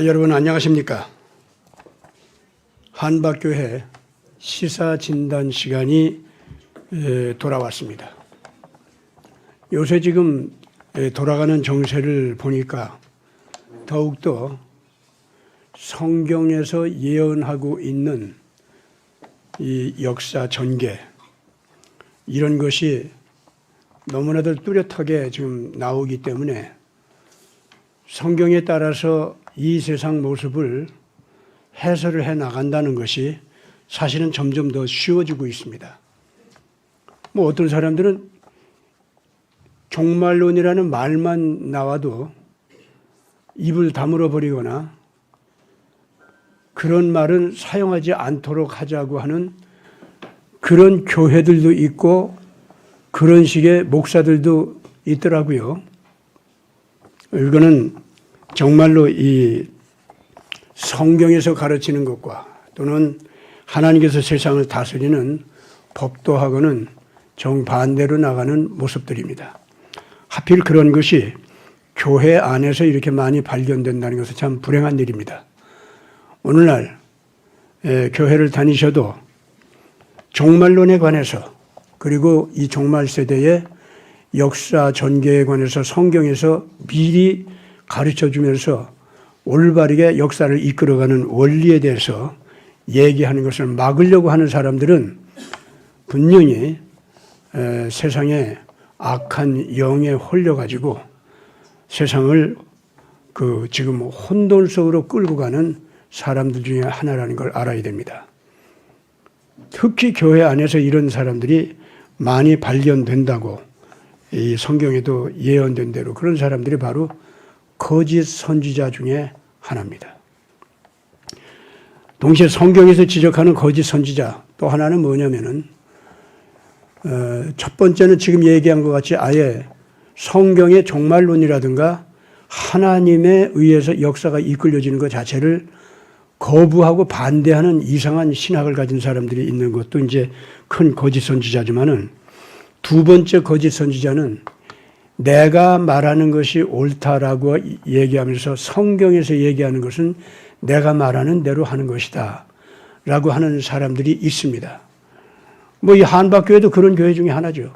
여러분 안녕하십니까? 한박교회 시사진단 시간이 돌아왔습니다. 요새 지금 돌아가는 정세를 보니까 더욱더 성경에서 예언하고 있는 이 역사 전개 이런 것이 너무나도 뚜렷하게 지금 나오기 때문에 성경에 따라서 이 세상 모습을 해설을 해 나간다는 것이 사실은 점점 더 쉬워지고 있습니다. 뭐 어떤 사람들은 종말론이라는 말만 나와도 입을 다물어 버리거나 그런 말은 사용하지 않도록 하자고 하는 그런 교회들도 있고 그런 식의 목사들도 있더라고요. 이거는 정말로 이 성경에서 가르치는 것과 또는 하나님께서 세상을 다스리는 법도하고는 정반대로 나가는 모습들입니다. 하필 그런 것이 교회 안에서 이렇게 많이 발견된다는 것은 참 불행한 일입니다. 오늘날 교회를 다니셔도 종말론에 관해서 그리고 이 종말 세대의 역사 전개에 관해서 성경에서 미리 가르쳐주면서 올바르게 역사를 이끌어가는 원리에 대해서 얘기하는 것을 막으려고 하는 사람들은 분명히 세상에 악한 영에 홀려가지고 세상을 지금 혼돈 속으로 끌고 가는 사람들 중에 하나라는 걸 알아야 됩니다. 특히 교회 안에서 이런 사람들이 많이 발견된다고 이 성경에도 예언된 대로 그런 사람들이 바로 거짓 선지자 중에 하나입니다. 동시에 성경에서 지적하는 거짓 선지자 또 하나는 뭐냐면은 첫 번째는 지금 얘기한 것 같이 아예 성경의 종말론이라든가 하나님에 의해서 역사가 이끌려지는 것 자체를 거부하고 반대하는 이상한 신학을 가진 사람들이 있는 것도 이제 큰 거짓 선지자지만은 두 번째 거짓 선지자는 내가 말하는 것이 옳다라고 얘기하면서 성경에서 얘기하는 것은 내가 말하는 대로 하는 것이다 라고 하는 사람들이 있습니다. 뭐 이 한박교회도 그런 교회 중에 하나죠.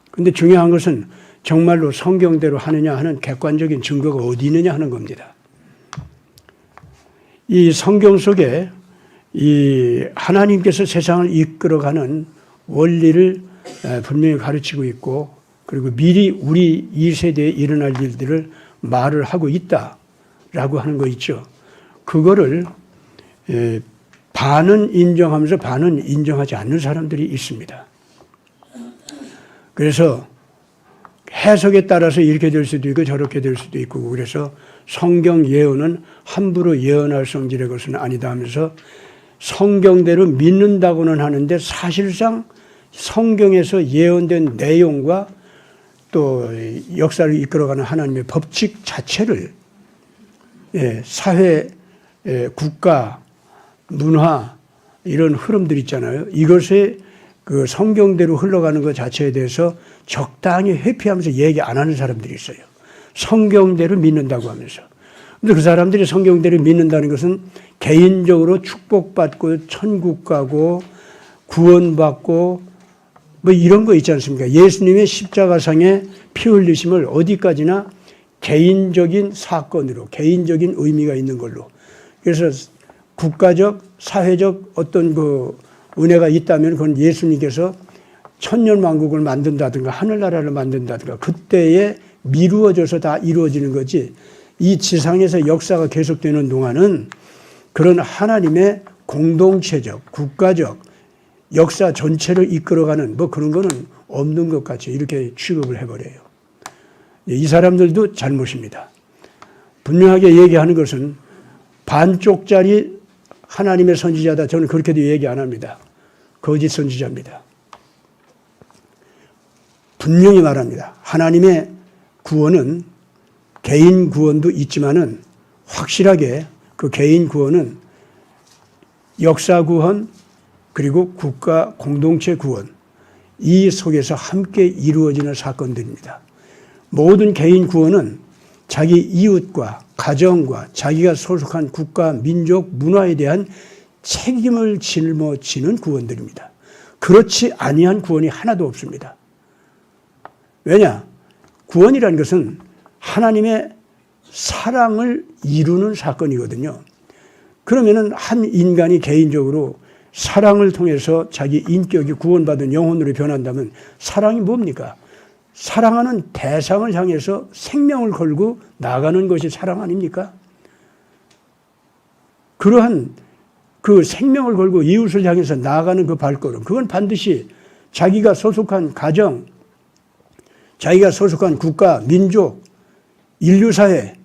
근데 중요한 것은 정말로 성경대로 하느냐 하는 객관적인 증거가 어디 있느냐 하는 겁니다. 이 성경 속에 이 하나님께서 세상을 이끌어가는 원리를 분명히 가르치고 있고 그리고 미리 우리 이 세대에 일어날 일들을 말을 하고 있다라고 하는 거 있죠. 그거를 반은 인정하면서 반은 인정하지 않는 사람들이 있습니다. 그래서 해석에 따라서 이렇게 될 수도 있고 저렇게 될 수도 있고 그래서 성경 예언은 함부로 예언할 성질의 것은 아니다 하면서 성경대로 믿는다고는 하는데 사실상 성경에서 예언된 내용과 또 역사를 이끌어가는 하나님의 법칙 자체를 사회, 국가, 문화 이런 흐름들 있잖아요. 이것에 그 성경대로 흘러가는 것 자체에 대해서 적당히 회피하면서 얘기 안 하는 사람들이 있어요. 성경대로 믿는다고 하면서. 근데 그 사람들이 성경대로 믿는다는 것은 개인적으로 축복받고 천국 가고 구원받고 뭐 이런 거 있지 않습니까? 예수님의 십자가상의 피 흘리심을 어디까지나 개인적인 사건으로 개인적인 의미가 있는 걸로 그래서 국가적 사회적 어떤 그 은혜가 있다면 그건 예수님께서 천년왕국을 만든다든가 하늘나라를 만든다든가 그때에 미루어져서 다 이루어지는 거지 이 지상에서 역사가 계속되는 동안은 그런 하나님의 공동체적 국가적 역사 전체를 이끌어가는 뭐 그런 거는 없는 것 같이 이렇게 취급을 해버려요. 이 사람들도 잘못입니다. 분명하게 얘기하는 것은 반쪽짜리 하나님의 선지자다. 저는 그렇게도 얘기 안 합니다. 거짓 선지자입니다. 분명히 말합니다. 하나님의 구원은 개인 구원도 있지만은 확실하게 그 개인 구원은 역사 구원 그리고 국가 공동체 구원 이 속에서 함께 이루어지는 사건들입니다. 모든 개인 구원은 자기 이웃과 가정과 자기가 소속한 국가, 민족, 문화에 대한 책임을 짊어지는 구원들입니다. 그렇지 아니한 구원이 하나도 없습니다. 왜냐? 구원이라는 것은 하나님의 사랑을 이루는 사건이거든요. 그러면은 한 인간이 개인적으로 사랑을 통해서 자기 인격이 구원받은 영혼으로 변한다면 사랑이 뭡니까? 사랑하는 대상을 향해서 생명을 걸고 나가는 것이 사랑 아닙니까? 그러한 그 생명을 걸고 이웃을 향해서 나아가는 그 발걸음, 그건 반드시 자기가 소속한 가정, 자기가 소속한 국가, 민족, 인류사회,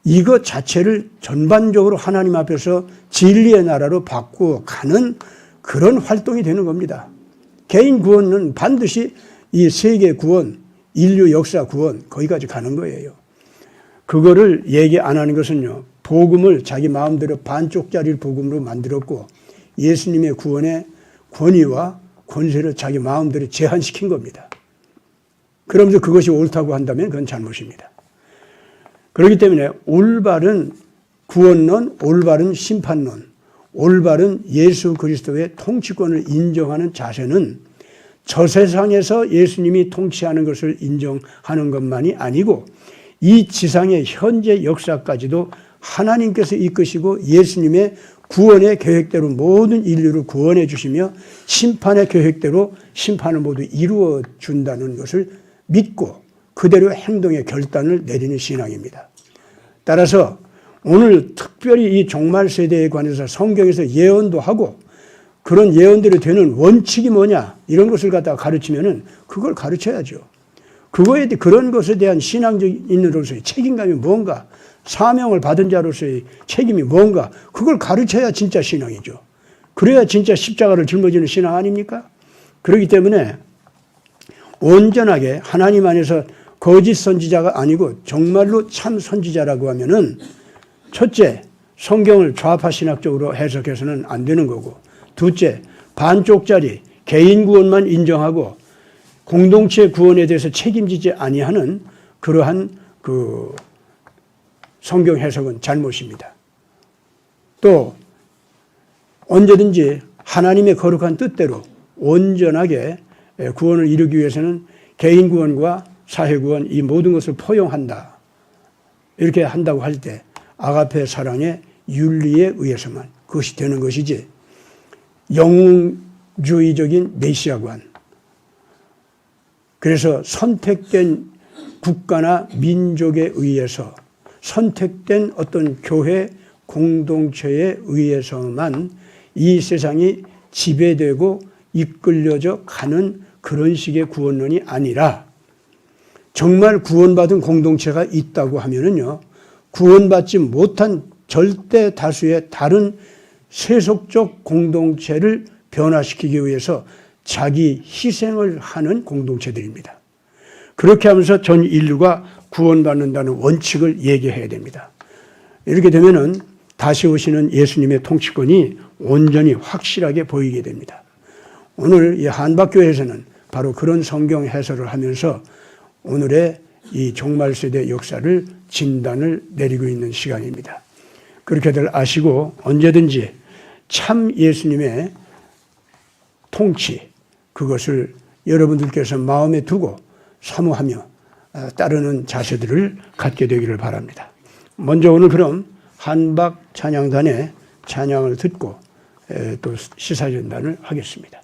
이것 자체를 전반적으로 하나님 앞에서 진리의 나라로 바꾸어가는 그런 활동이 되는 겁니다. 개인 구원은 반드시 이 세계 구원, 인류 역사 구원, 거기까지 가는 거예요. 그거를 얘기 안 하는 것은요, 복음을 자기 마음대로 반쪽짜리 복음으로 만들었고 예수님의 구원의 권위와 권세를 자기 마음대로 제한시킨 겁니다. 그러면서 그것이 옳다고 한다면 그건 잘못입니다. 그렇기 때문에 올바른 구원론, 올바른 심판론, 올바른 예수 그리스도의 통치권을 인정하는 자세는 저 세상에서 예수님이 통치하는 것을 인정하는 것만이 아니고 이 지상의 현재 역사까지도 하나님께서 이끄시고 예수님의 구원의 계획대로 모든 인류를 구원해 주시며 심판의 계획대로 심판을 모두 이루어 준다는 것을 믿고 그대로 행동의 결단을 내리는 신앙입니다. 따라서 오늘 특별히 이 종말 세대에 관해서 성경에서 예언도 하고 그런 예언대로 되는 원칙이 뭐냐 이런 것을 갖다가 가르치면은 그걸 가르쳐야죠. 그거에 그런 것에 대한 신앙적인으로서의 책임감이 뭔가, 사명을 받은 자로서의 책임이 뭔가, 그걸 가르쳐야 진짜 신앙이죠. 그래야 진짜 십자가를 짊어지는 신앙 아닙니까? 그렇기 때문에 온전하게 하나님 안에서 거짓 선지자가 아니고 정말로 참 선지자라고 하면은 첫째, 성경을 좌파 신학적으로 해석해서는 안 되는 거고, 둘째, 반쪽짜리 개인 구원만 인정하고 공동체 구원에 대해서 책임지지 아니하는 그러한 그 성경 해석은 잘못입니다. 또 언제든지 하나님의 거룩한 뜻대로 온전하게 구원을 이루기 위해서는 개인 구원과 사회 구원 이 모든 것을 포용한다. 이렇게 한다고 할 때 아가페 사랑의 윤리에 의해서만 그것이 되는 것이지 영웅주의적인 메시아관, 그래서 선택된 국가나 민족에 의해서 선택된 어떤 교회 공동체에 의해서만 이 세상이 지배되고 이끌려져 가는 그런 식의 구원론이 아니라 정말 구원받은 공동체가 있다고 하면은요, 구원받지 못한 절대 다수의 다른 세속적 공동체를 변화시키기 위해서 자기 희생을 하는 공동체들입니다. 그렇게 하면서 전 인류가 구원받는다는 원칙을 얘기해야 됩니다. 이렇게 되면은 다시 오시는 예수님의 통치권이 온전히 확실하게 보이게 됩니다. 오늘 이 한박교회에서는 바로 그런 성경 해설을 하면서 오늘의 이 종말세대 역사를 진단을 내리고 있는 시간입니다. 그렇게들 아시고 언제든지 참 예수님의 통치, 그것을 여러분들께서 마음에 두고 사모하며 따르는 자세들을 갖게 되기를 바랍니다. 먼저 오늘 그럼 한박 찬양단의 찬양을 듣고 또 시사전단을 하겠습니다.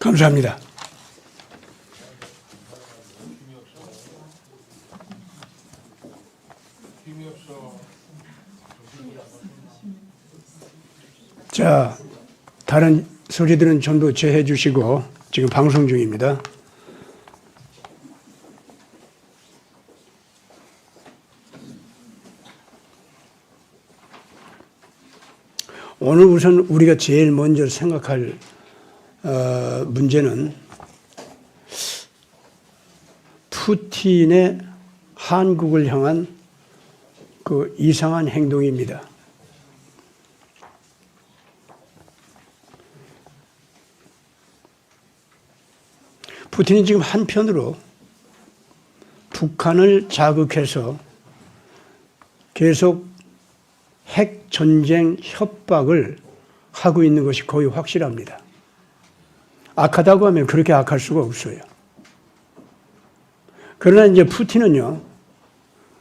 감사합니다. 자, 다른 소리들은 전부 제해 주시고 지금 방송 중입니다. 오늘 우선 우리가 제일 먼저 생각할 문제는 푸틴의 한국을 향한 그 이상한 행동입니다. 푸틴이 지금 한편으로 북한을 자극해서 계속 핵 전쟁 협박을 하고 있는 것이 거의 확실합니다. 악하다고 하면 그렇게 악할 수가 없어요. 그러나 이제 푸틴은요,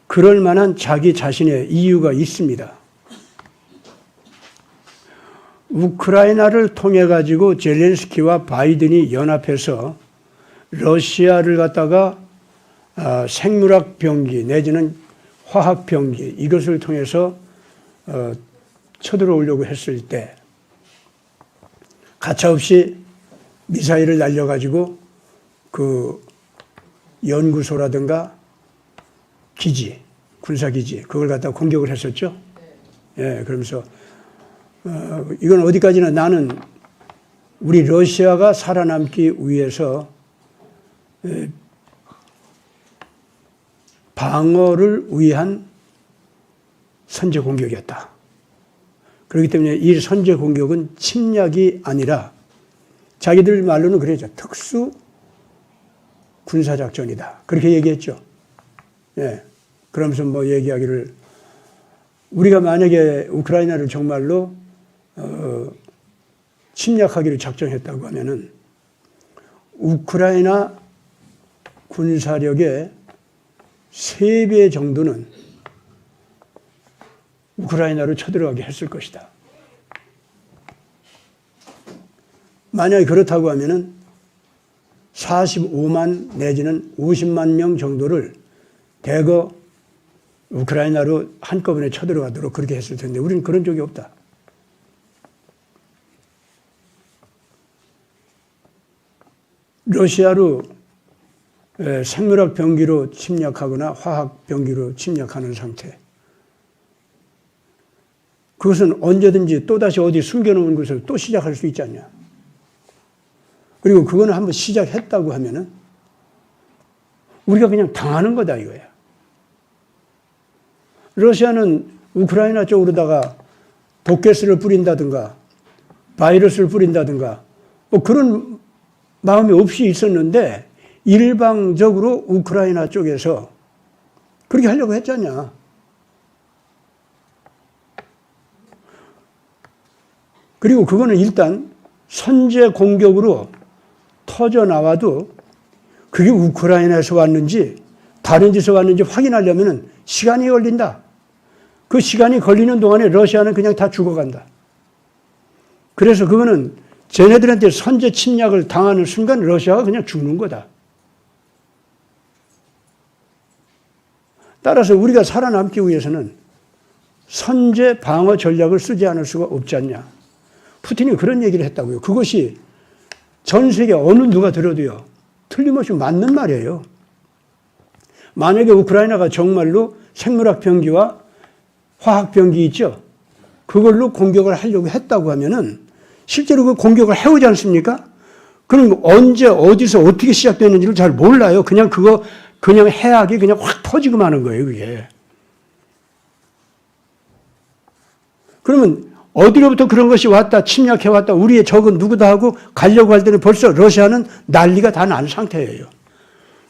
그럴 만한 자기 자신의 이유가 있습니다. 우크라이나를 통해 가지고 젤렌스키와 바이든이 연합해서 러시아를 갖다가 생물학 병기 내지는 화학 병기 이것을 통해서 쳐들어오려고 했을 때 가차없이 미사일을 날려가지고 그 연구소라든가 기지, 군사기지 그걸 갖다가 공격을 했었죠. 예, 그러면서 이건 어디까지나 나는 우리 러시아가 살아남기 위해서 방어를 위한 선제 공격이었다. 그렇기 때문에 이 선제 공격은 침략이 아니라 자기들 말로는 그래죠. 특수 군사작전이다. 그렇게 얘기했죠. 예. 그러면서 뭐 얘기하기를 우리가 만약에 우크라이나를 정말로 침략하기를 작정했다고 하면은 우크라이나 군사력의 3배 정도는 우크라이나로 쳐들어가게 했을 것이다. 만약에 그렇다고 하면은 45만 내지는 50만 명 정도를 대거 우크라이나로 한꺼번에 쳐들어가도록 그렇게 했을 텐데 우리는 그런 적이 없다. 러시아로 생물학 병기로 침략하거나 화학 병기로 침략하는 상태. 그것은 언제든지 또다시 어디 숨겨놓은 것을 또 시작할 수 있지 않냐. 그리고 그거는 한번 시작했다고 하면은 우리가 그냥 당하는 거다 이거야. 러시아는 우크라이나 쪽으로다가 독가스를 뿌린다든가 바이러스를 뿌린다든가 뭐 그런 마음이 없이 있었는데 일방적으로 우크라이나 쪽에서 그렇게 하려고 했잖냐. 그리고 그거는 일단 선제 공격으로 터져나와도 그게 우크라이나에서 왔는지 다른 데서 왔는지 확인하려면 시간이 걸린다. 그 시간이 걸리는 동안에 러시아는 그냥 다 죽어간다. 그래서 그거는 쟤네들한테 선제 침략을 당하는 순간 러시아가 그냥 죽는 거다. 따라서 우리가 살아남기 위해서는 선제 방어 전략을 쓰지 않을 수가 없지 않냐. 푸틴이 그런 얘기를 했다고요. 그것이 전 세계 어느 누가 들어도요. 틀림없이 맞는 말이에요. 만약에 우크라이나가 정말로 생물학 병기와 화학 병기 있죠. 그걸로 공격을 하려고 했다고 하면은 실제로 그 공격을 해오지 않습니까? 그럼 언제 어디서 어떻게 시작됐는지를 잘 몰라요. 그냥 해악이 그냥 확 퍼지고 마는 거예요, 그게. 그러면 어디로부터 그런 것이 왔다, 침략해왔다, 우리의 적은 누구다 하고 가려고 할 때는 벌써 러시아는 난리가 다 난 상태예요.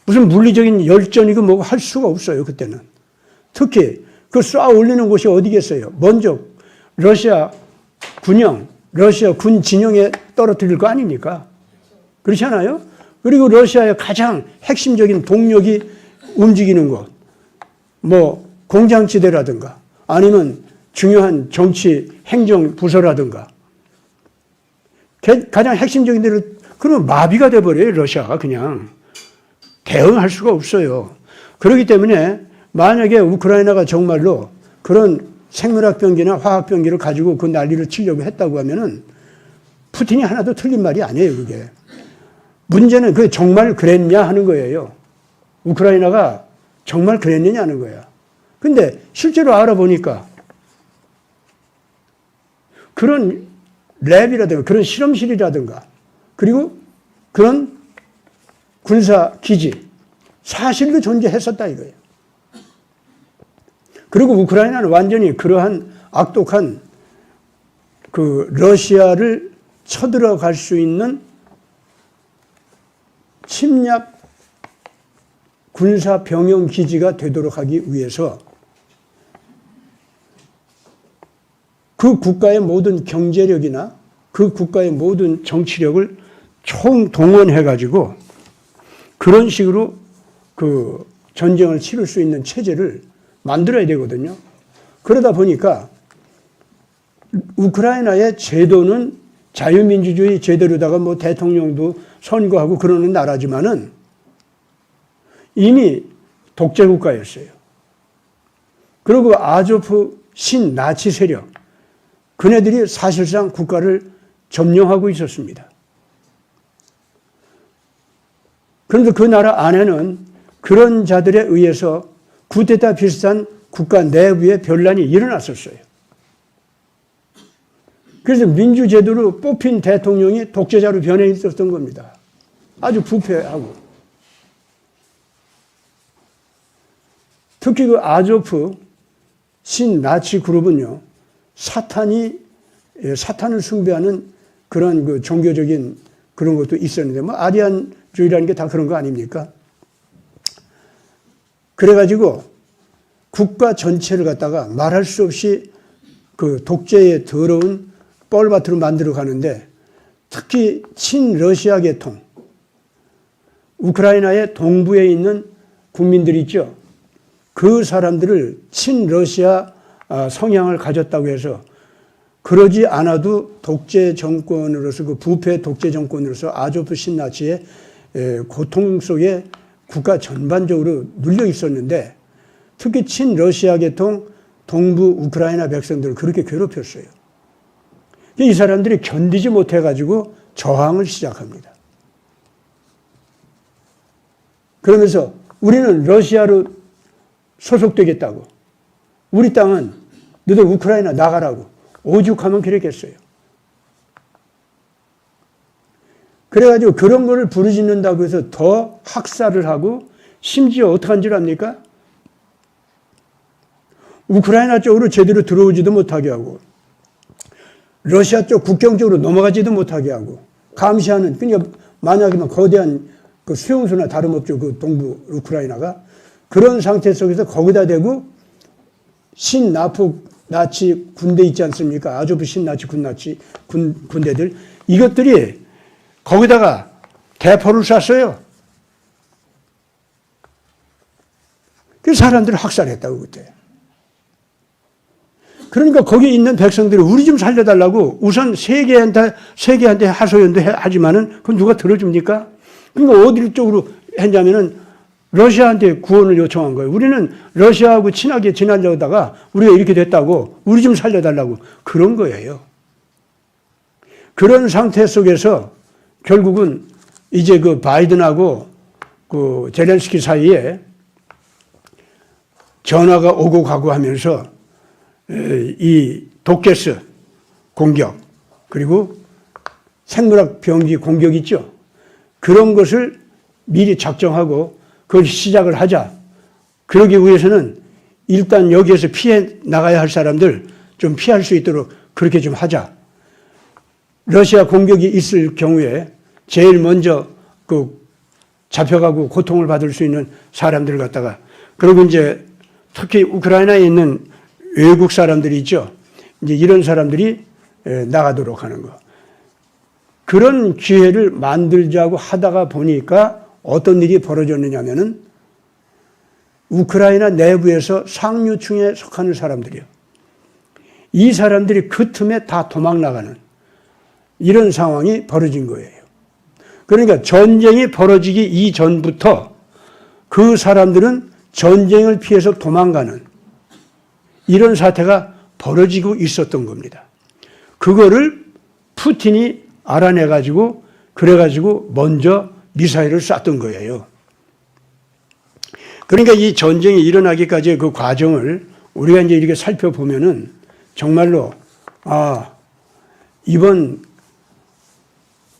무슨 물리적인 열전이고 뭐고 할 수가 없어요, 그때는. 특히 그 쏴 올리는 곳이 어디겠어요? 먼저 러시아 군영, 러시아 군 진영에 떨어뜨릴 거 아닙니까? 그렇지 않아요? 그리고 러시아의 가장 핵심적인 동력이 움직이는 곳, 뭐 공장지대라든가 아니면 중요한 정치 행정 부서라든가 가장 핵심적인 데를 그러면 마비가 돼버려요. 러시아가 그냥. 대응할 수가 없어요. 그렇기 때문에 만약에 우크라이나가 정말로 그런 생물학 병기나 화학 병기를 가지고 그 난리를 치려고 했다고 하면은 푸틴이 하나도 틀린 말이 아니에요, 그게. 문제는 그게 정말 그랬냐 하는 거예요. 우크라이나가 정말 그랬느냐 하는 거야. 근데 실제로 알아보니까 그런 랩이라든가 그런 실험실이라든가 그리고 그런 군사 기지 사실로 존재했었다 이거예요. 그리고 우크라이나는 완전히 그러한 악독한 그 러시아를 쳐들어갈 수 있는 침략 군사 병영 기지가 되도록 하기 위해서 그 국가의 모든 경제력이나 그 국가의 모든 정치력을 총동원해가지고 그런 식으로 그 전쟁을 치를 수 있는 체제를 만들어야 되거든요. 그러다 보니까 우크라이나의 제도는 자유민주주의 제도로다가 뭐 대통령도 선거하고 그러는 나라지만은 이미 독재국가였어요. 그리고 아조프 신나치 세력, 그네들이 사실상 국가를 점령하고 있었습니다. 그런데 그 나라 안에는 그런 자들에 의해서 쿠데타 비슷한 국가 내부의 변란이 일어났었어요. 그래서 민주제도로 뽑힌 대통령이 독재자로 변해 있었던 겁니다. 아주 부패하고. 특히 그 아조프 신나치 그룹은요, 사탄을 숭배하는 그런 그 종교적인 그런 것도 있었는데, 뭐 아리안주의라는 게 다 그런 거 아닙니까? 그래가지고 국가 전체를 갖다가 말할 수 없이 그 독재의 더러운 뻘밭으로 만들어 가는데, 특히 친러시아 계통, 우크라이나의 동부에 있는 국민들이 있죠. 그 사람들을 친러시아 성향을 가졌다고 해서 그러지 않아도 독재 정권으로서 그 부패 독재 정권으로서 아조프 신나치의 고통 속에 국가 전반적으로 눌려 있었는데 특히 친러시아 계통 동부 우크라이나 백성들을 그렇게 괴롭혔어요. 이 사람들이 견디지 못해가지고 저항을 시작합니다. 그러면서 우리는 러시아로 소속되겠다고, 우리 땅은 너들 우크라이나 나가라고 오죽하면 그랬겠어요. 그래가지고 그런 거를 부르짖는다고 해서 더 학살을 하고 심지어 어떡한 줄 압니까? 우크라이나 쪽으로 제대로 들어오지도 못하게 하고 러시아 쪽 국경 쪽으로 넘어가지도 못하게 하고 감시하는, 그러니까 만약에 거대한 그 수용소나 다름없죠. 그 동부 우크라이나가 그런 상태 속에서 거기다 대고 신나치 군대 있지 않습니까? 아조프 신나치 군대들, 이것들이 거기다가 대포를 쐈어요. 그 사람들을 학살했다고 그때. 그러니까 거기 있는 백성들이 우리 좀 살려달라고 우선 세계한테 하소연도 하지만은 그건 누가 들어줍니까? 그러니까 어디 쪽으로 했냐면은 러시아한테 구원을 요청한 거예요. 우리는 러시아하고 친하게 지내려다가 우리가 이렇게 됐다고 우리 좀 살려달라고 그런 거예요. 그런 상태 속에서 결국은 이제 그 바이든하고 그 제렌스키 사이에 전화가 오고 가고 하면서 이 독가스 공격 그리고 생물학 병기 공격 있죠. 그런 것을 미리 작정하고 그걸 시작을 하자. 그러기 위해서는 일단 여기에서 피해 나가야 할 사람들 좀 피할 수 있도록 그렇게 좀 하자. 러시아 공격이 있을 경우에 제일 먼저 그 잡혀가고 고통을 받을 수 있는 사람들을 갖다가, 그리고 이제 특히 우크라이나에 있는 외국 사람들이 있죠. 이제 이런 사람들이 나가도록 하는 거. 그런 기회를 만들자고 하다가 보니까 어떤 일이 벌어졌느냐면은 우크라이나 내부에서 상류층에 속하는 사람들이요. 이 사람들이 그 틈에 다 도망 나가는 이런 상황이 벌어진 거예요. 그러니까 전쟁이 벌어지기 이전부터 그 사람들은 전쟁을 피해서 도망가는 이런 사태가 벌어지고 있었던 겁니다. 그거를 푸틴이 알아내가지고 그래가지고 먼저 미사일을 쐈던 거예요. 그러니까 이 전쟁이 일어나기까지의 그 과정을 우리가 이제 이렇게 살펴보면은 정말로 이번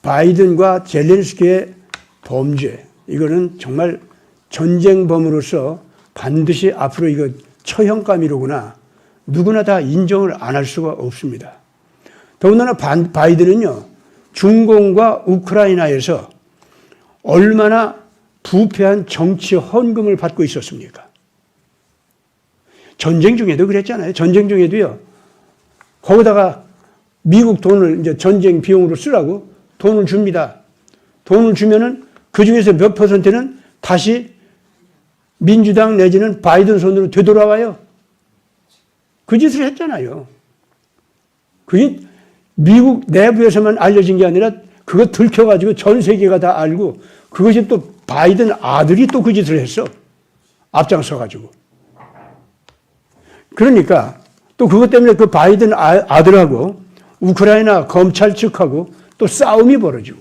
바이든과 젤렌스키의 범죄, 이거는 정말 전쟁범으로서 반드시 앞으로 이거 처형감이로구나. 누구나 다 인정을 안 할 수가 없습니다. 더군다나 바이든은요, 중공과 우크라이나에서 얼마나 부패한 정치 헌금을 받고 있었습니까? 전쟁 중에도 그랬잖아요. 전쟁 중에도요, 거기다가 미국 돈을 이제 전쟁 비용으로 쓰라고 돈을 줍니다. 돈을 주면은 그 중에서 몇 %는 다시 민주당 내지는 바이든 손으로 되돌아와요. 그 짓을 했잖아요. 그게 미국 내부에서만 알려진 게 아니라 그거 들켜가지고 전 세계가 다 알고 그것이 또 바이든 아들이 또 그 짓을 했어. 앞장서가지고. 그러니까 또 그것 때문에 그 바이든 아들하고 우크라이나 검찰 측하고 또 싸움이 벌어지고.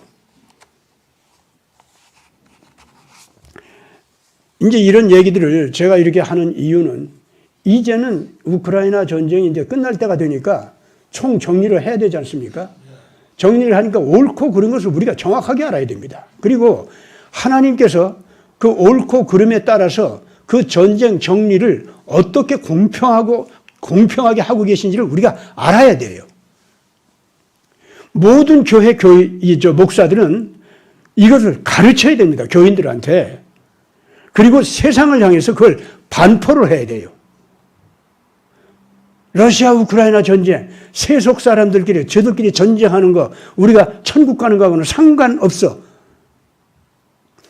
이제 이런 얘기들을 제가 이렇게 하는 이유는 이제는 우크라이나 전쟁이 이제 끝날 때가 되니까 총 정리를 해야 되지 않습니까? 정리를 하니까 옳고 그른 것을 우리가 정확하게 알아야 됩니다. 그리고 하나님께서 그 옳고 그름에 따라서 그 전쟁 정리를 어떻게 공평하게 하고 계신지를 우리가 알아야 돼요. 모든 교회 목사들은 이것을 가르쳐야 됩니다. 교인들한테. 그리고 세상을 향해서 그걸 반포를 해야 돼요. 러시아 우크라이나 전쟁, 세속 사람들끼리 저들끼리 전쟁하는 거 우리가 천국 가는 거하고는 상관없어.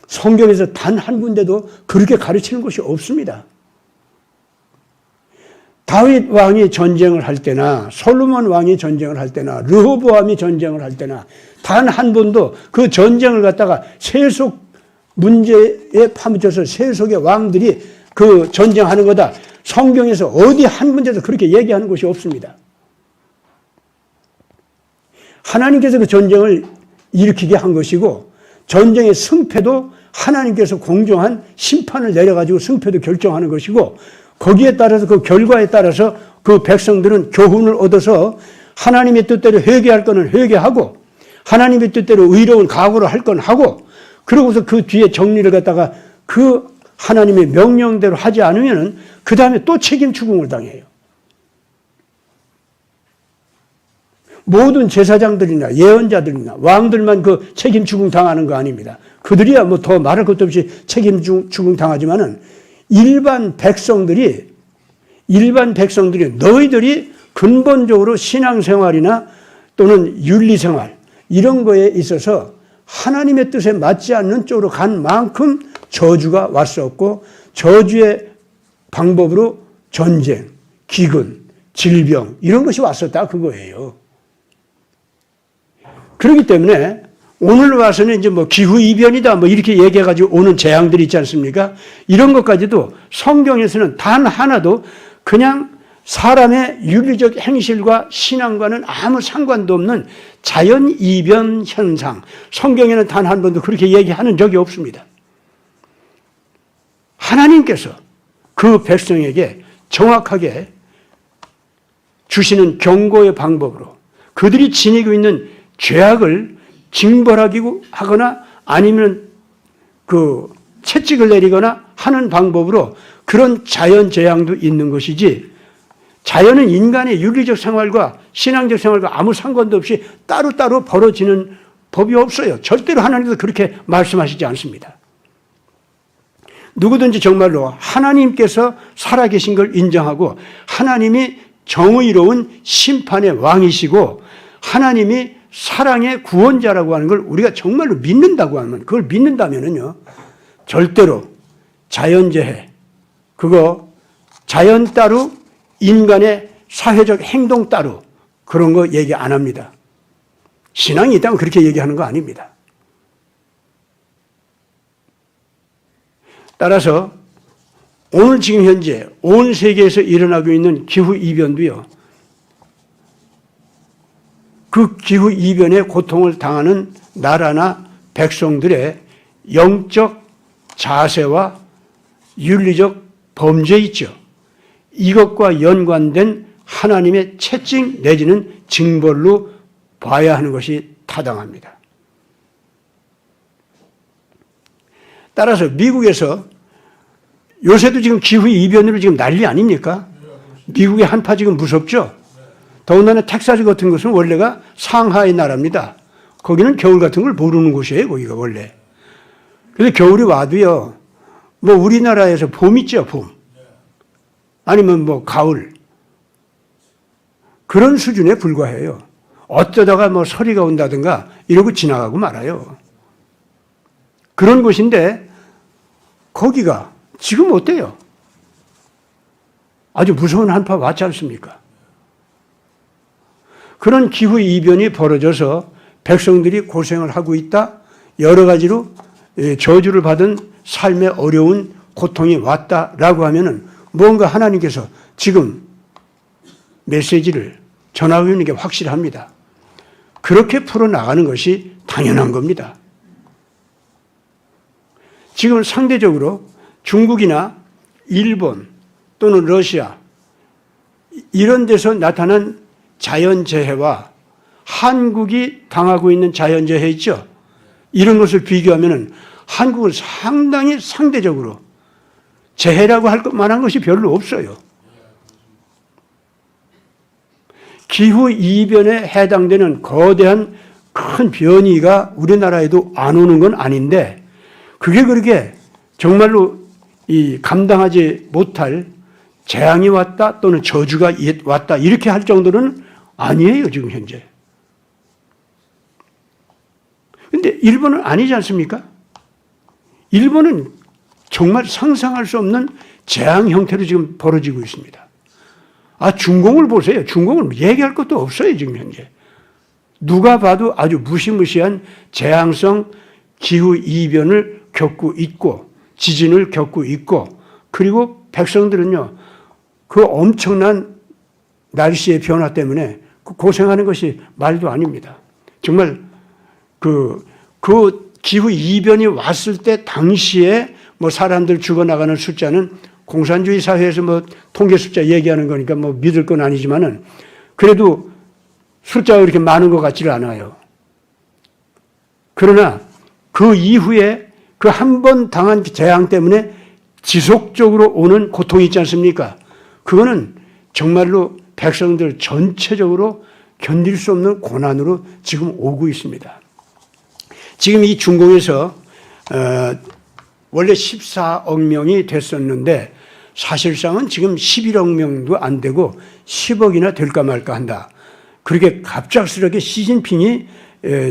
성경에서 단 한 군데도 그렇게 가르치는 것이 없습니다. 다윗 왕이 전쟁을 할 때나 솔로몬 왕이 전쟁을 할 때나 르호보암이 전쟁을 할 때나 단 한 번도 그 전쟁을 갖다가 세속 문제에 파묻혀서 세속의 왕들이 그 전쟁하는 거다. 성경에서 어디 한 군데도 그렇게 얘기하는 것이 없습니다. 하나님께서 그 전쟁을 일으키게 한 것이고 전쟁의 승패도 하나님께서 공정한 심판을 내려가지고 승패도 결정하는 것이고 거기에 따라서 그 결과에 따라서 그 백성들은 교훈을 얻어서 하나님의 뜻대로 회개할 거는 회개하고 하나님의 뜻대로 의로운 각오를 할 건 하고 그러고서 그 뒤에 정리를 갖다가 그 하나님의 명령대로 하지 않으면은 그 다음에 또 책임 추궁을 당해요. 모든 제사장들이나 예언자들이나 왕들만 그 책임 추궁 당하는 거 아닙니다. 그들이야 뭐 더 말할 것도 없이 책임 추궁 당하지만은 일반 백성들이 너희들이 근본적으로 신앙생활이나 또는 윤리생활 이런 거에 있어서 하나님의 뜻에 맞지 않는 쪽으로 간 만큼 저주가 왔었고 저주의 방법으로 전쟁, 기근, 질병 이런 것이 왔었다 그거예요. 그렇기 때문에 오늘 와서는 이제 뭐 기후이변이다 뭐 이렇게 얘기해가지고 오는 재앙들이 있지 않습니까? 이런 것까지도 성경에서는 단 하나도 그냥 사람의 윤리적 행실과 신앙과는 아무 상관도 없는 자연이변 현상. 성경에는 단 한 번도 그렇게 얘기하는 적이 없습니다. 하나님께서 그 백성에게 정확하게 주시는 경고의 방법으로 그들이 지니고 있는 죄악을 징벌하거나 아니면 그 채찍을 내리거나 하는 방법으로 그런 자연 재앙도 있는 것이지 자연은 인간의 윤리적 생활과 신앙적 생활과 아무 상관도 없이 따로따로 벌어지는 법이 없어요. 절대로 하나님도 그렇게 말씀하시지 않습니다. 누구든지 정말로 하나님께서 살아계신 걸 인정하고 하나님이 정의로운 심판의 왕이시고 하나님이 사랑의 구원자라고 하는 걸 우리가 정말로 믿는다고 하면 그걸 믿는다면은요 절대로 자연재해 그거 자연 따로 인간의 사회적 행동 따로 그런 거 얘기 안 합니다. 신앙이 있다면 그렇게 얘기하는 거 아닙니다. 따라서 오늘 지금 현재 온 세계에서 일어나고 있는 기후이변도요, 그 기후이변의 고통을 당하는 나라나 백성들의 영적 자세와 윤리적 범죄 있죠. 이것과 연관된 하나님의 채찍 내지는 징벌로 봐야 하는 것이 타당합니다. 따라서 미국에서 요새도 지금 기후이변으로 지금 난리 아닙니까? 미국의 한파 지금 무섭죠? 더군다나 텍사스 같은 것은 원래가 상하이 나라입니다. 거기는 겨울 같은 걸 모르는 곳이에요, 거기가 원래. 그래서 겨울이 와도요, 뭐 우리나라에서 봄 있죠, 봄. 아니면 뭐 가을. 그런 수준에 불과해요. 어쩌다가 뭐 서리가 온다든가 이러고 지나가고 말아요. 그런 곳인데 거기가 지금 어때요? 아주 무서운 한파 왔지 않습니까? 그런 기후이변이 벌어져서 백성들이 고생을 하고 있다. 여러 가지로 저주를 받은 삶의 어려운 고통이 왔다라고 하면은 뭔가 하나님께서 지금 메시지를 전하고 있는 게 확실합니다. 그렇게 풀어나가는 것이 당연한 겁니다. 지금 상대적으로 중국이나 일본 또는 러시아 이런 데서 나타난 자연재해와 한국이 당하고 있는 자연재해 있죠. 이런 것을 비교하면 한국은 상당히 상대적으로 재해라고 할 만한 것이 별로 없어요. 기후이변에 해당되는 거대한 큰 변이가 우리나라에도 안 오는 건 아닌데 그게 그렇게 정말로 감당하지 못할 재앙이 왔다 또는 저주가 왔다 이렇게 할 정도는 아니에요, 지금 현재. 근데 일본은 아니지 않습니까? 일본은 정말 상상할 수 없는 재앙 형태로 지금 벌어지고 있습니다. 중공을 보세요. 중공은 얘기할 것도 없어요, 지금 현재. 누가 봐도 아주 무시무시한 재앙성 기후이변을 겪고 있고 지진을 겪고 있고 그리고 백성들은요, 그 엄청난 날씨의 변화 때문에 고생하는 것이 말도 아닙니다. 정말 그 기후이변이 왔을 때 당시에 뭐 사람들 죽어나가는 숫자는 공산주의 사회에서 뭐 통계 숫자 얘기하는 거니까 뭐 믿을 건 아니지만은 그래도 숫자가 그렇게 많은 것 같지를 않아요. 그러나 그 이후에 그 한 번 당한 재앙 때문에 지속적으로 오는 고통이 있지 않습니까? 그거는 정말로 백성들 전체적으로 견딜 수 없는 고난으로 지금 오고 있습니다. 지금 이 중공에서 원래 14억 명이 됐었는데 사실상은 지금 11억 명도 안 되고 10억이나 될까 말까 한다. 그렇게 갑작스럽게 시진핑이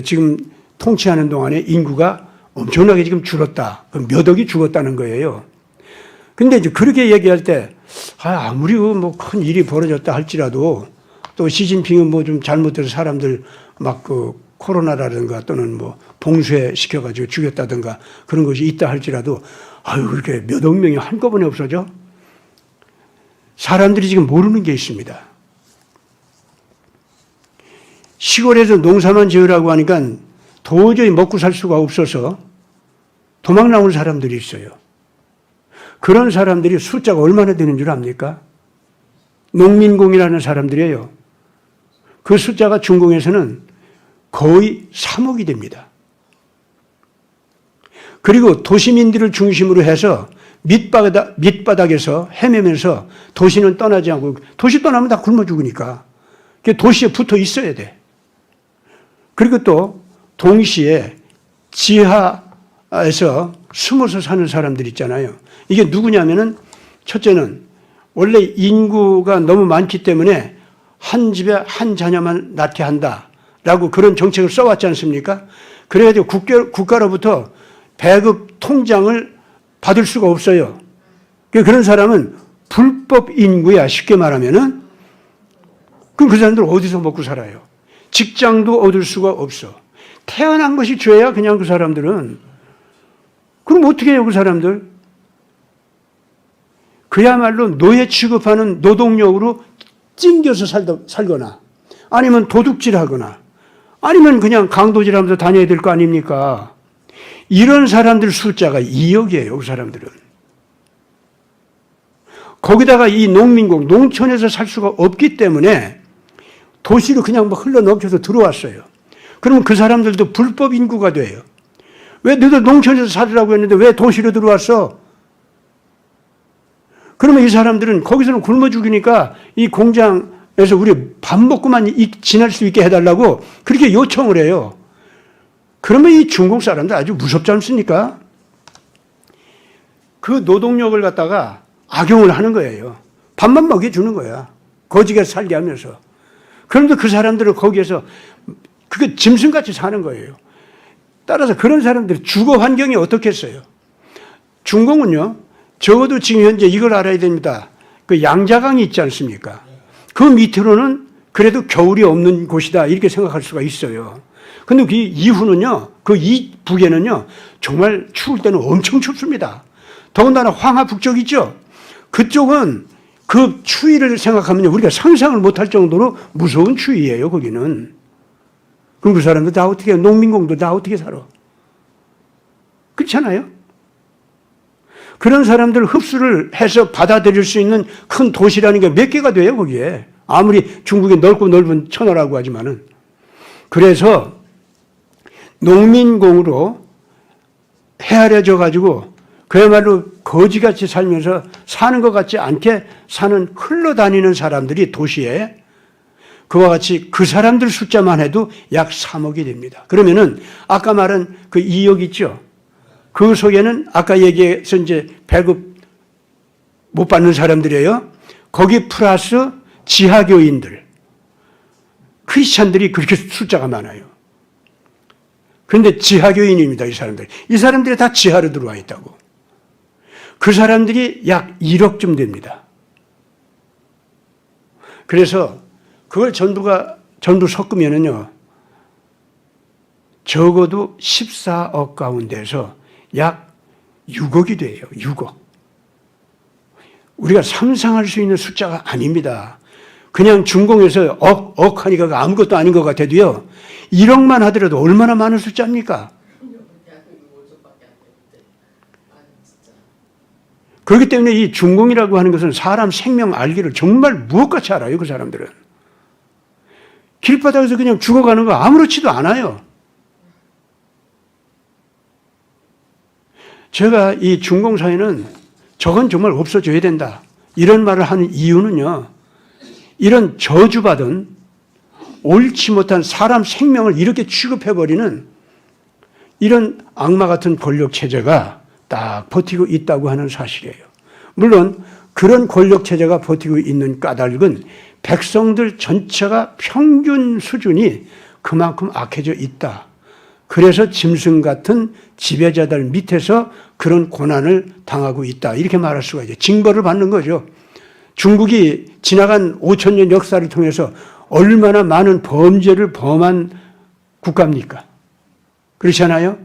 지금 통치하는 동안에 인구가 엄청나게 지금 줄었다. 몇 억이 죽었다는 거예요. 근데 이제 그렇게 얘기할 때 아무리 뭐 큰 일이 벌어졌다 할지라도 또 시진핑은 뭐 좀 잘못해서 사람들 막 코로나라든가 또는 뭐 봉쇄 시켜가지고 죽였다든가 그런 것이 있다 할지라도 그렇게 몇 억 명이 한꺼번에 없어져? 사람들이 지금 모르는 게 있습니다. 시골에서 농사만 지으라고 하니까 도저히 먹고 살 수가 없어서 도망 나온 사람들이 있어요. 그런 사람들이 숫자가 얼마나 되는 줄 압니까? 농민공이라는 사람들이에요. 그 숫자가 중공에서는 거의 3억이 됩니다. 그리고 도시민들을 중심으로 해서 밑바닥에서 헤매면서 도시는 떠나지 않고 도시 떠나면 다 굶어 죽으니까 도시에 붙어 있어야 돼. 그리고 또 동시에 지하에서 숨어서 사는 사람들 있잖아요. 이게 누구냐면은 첫째는 원래 인구가 너무 많기 때문에 한 집에 한 자녀만 낳게 한다라고 그런 정책을 써왔지 않습니까? 그래가지고 국가로부터 배급 통장을 받을 수가 없어요. 그런 사람은 불법 인구야, 쉽게 말하면은. 그럼 그 사람들 어디서 먹고 살아요? 직장도 얻을 수가 없어. 태어난 것이 죄야, 그냥 그 사람들은. 그럼 어떻게 해요, 그 사람들? 그야말로 노예 취급하는 노동력으로 찡겨서 살거나 아니면 도둑질하거나 아니면 그냥 강도질하면서 다녀야 될 거 아닙니까? 이런 사람들 숫자가 2억이에요. 그 사람들은. 거기다가 이 농민공, 농촌에서 살 수가 없기 때문에 도시로 그냥 막 흘러넘쳐서 들어왔어요. 그러면 그 사람들도 불법 인구가 돼요. 왜 너희들 농촌에서 살으라고 했는데 왜 도시로 들어왔어? 그러면 이 사람들은 거기서는 굶어 죽으니까 이 공장에서 우리 밥 먹고만 지낼 수 있게 해달라고 그렇게 요청을 해요. 그러면 이 중국 사람들 아주 무섭지 않습니까? 그 노동력을 갖다가 악용을 하는 거예요. 밥만 먹여주는 거야. 거지게 살게 하면서. 그런데 그 사람들은 거기에서 그게 짐승같이 사는 거예요. 따라서 그런 사람들의 주거 환경이 어떻겠어요? 중공은요, 적어도 지금 현재 이걸 알아야 됩니다. 그 양자강이 있지 않습니까? 그 밑으로는 그래도 겨울이 없는 곳이다. 이렇게 생각할 수가 있어요. 근데 그 이후는요, 그 이 북에는요, 정말 추울 때는 엄청 춥습니다. 더군다나 황하 북쪽 있죠? 그쪽은 그 추위를 생각하면 우리가 상상을 못할 정도로 무서운 추위예요, 거기는. 그럼 그 사람들 다 어떻게, 농민공도 다 어떻게 살아? 그렇잖아요? 그런 사람들 흡수를 해서 받아들일 수 있는 큰 도시라는 게 몇 개가 돼요, 거기에. 아무리 중국이 넓고 넓은 천하라고 하지만은. 그래서 농민공으로 헤아려져 가지고 그야말로 거지같이 살면서 사는 것 같지 않게 사는 흘러다니는 사람들이 도시에 그와 같이 그 사람들 숫자만 해도 약 3억이 됩니다. 그러면은 아까 말한 그 2억 있죠? 그 속에는 아까 얘기해서 이제 배급 못 받는 사람들이에요. 거기 플러스 지하교인들, 크리스찬들이 그렇게 숫자가 많아요. 그런데 지하교인입니다, 이 사람들. 이 사람들이 다 지하로 들어와 있다고. 그 사람들이 약 1억쯤 됩니다. 그래서 그걸 전부 섞으면은요, 적어도 14억 가운데서 약 6억이 돼요, 6억. 우리가 상상할 수 있는 숫자가 아닙니다. 그냥 중공에서 억 하니까 아무것도 아닌 것 같아도요, 1억만 하더라도 얼마나 많은 숫자입니까? 그렇기 때문에 이 중공이라고 하는 것은 사람 생명 알기를 정말 무엇같이 알아요, 그 사람들은. 길바닥에서 그냥 죽어가는 거 아무렇지도 않아요. 제가 이 중공사회는 저건 정말 없어져야 된다, 이런 말을 하는 이유는요, 이런 저주받은 옳지 못한 사람 생명을 이렇게 취급해버리는 이런 악마 같은 권력체제가 딱 버티고 있다고 하는 사실이에요. 물론 그런 권력체제가 버티고 있는 까닭은 백성들 전체가 평균 수준이 그만큼 악해져 있다. 그래서 짐승 같은 지배자들 밑에서 그런 고난을 당하고 있다, 이렇게 말할 수가 있죠. 징벌을 받는 거죠. 중국이 지나간 5,000년 역사를 통해서 얼마나 많은 범죄를 범한 국가입니까? 그렇잖아요?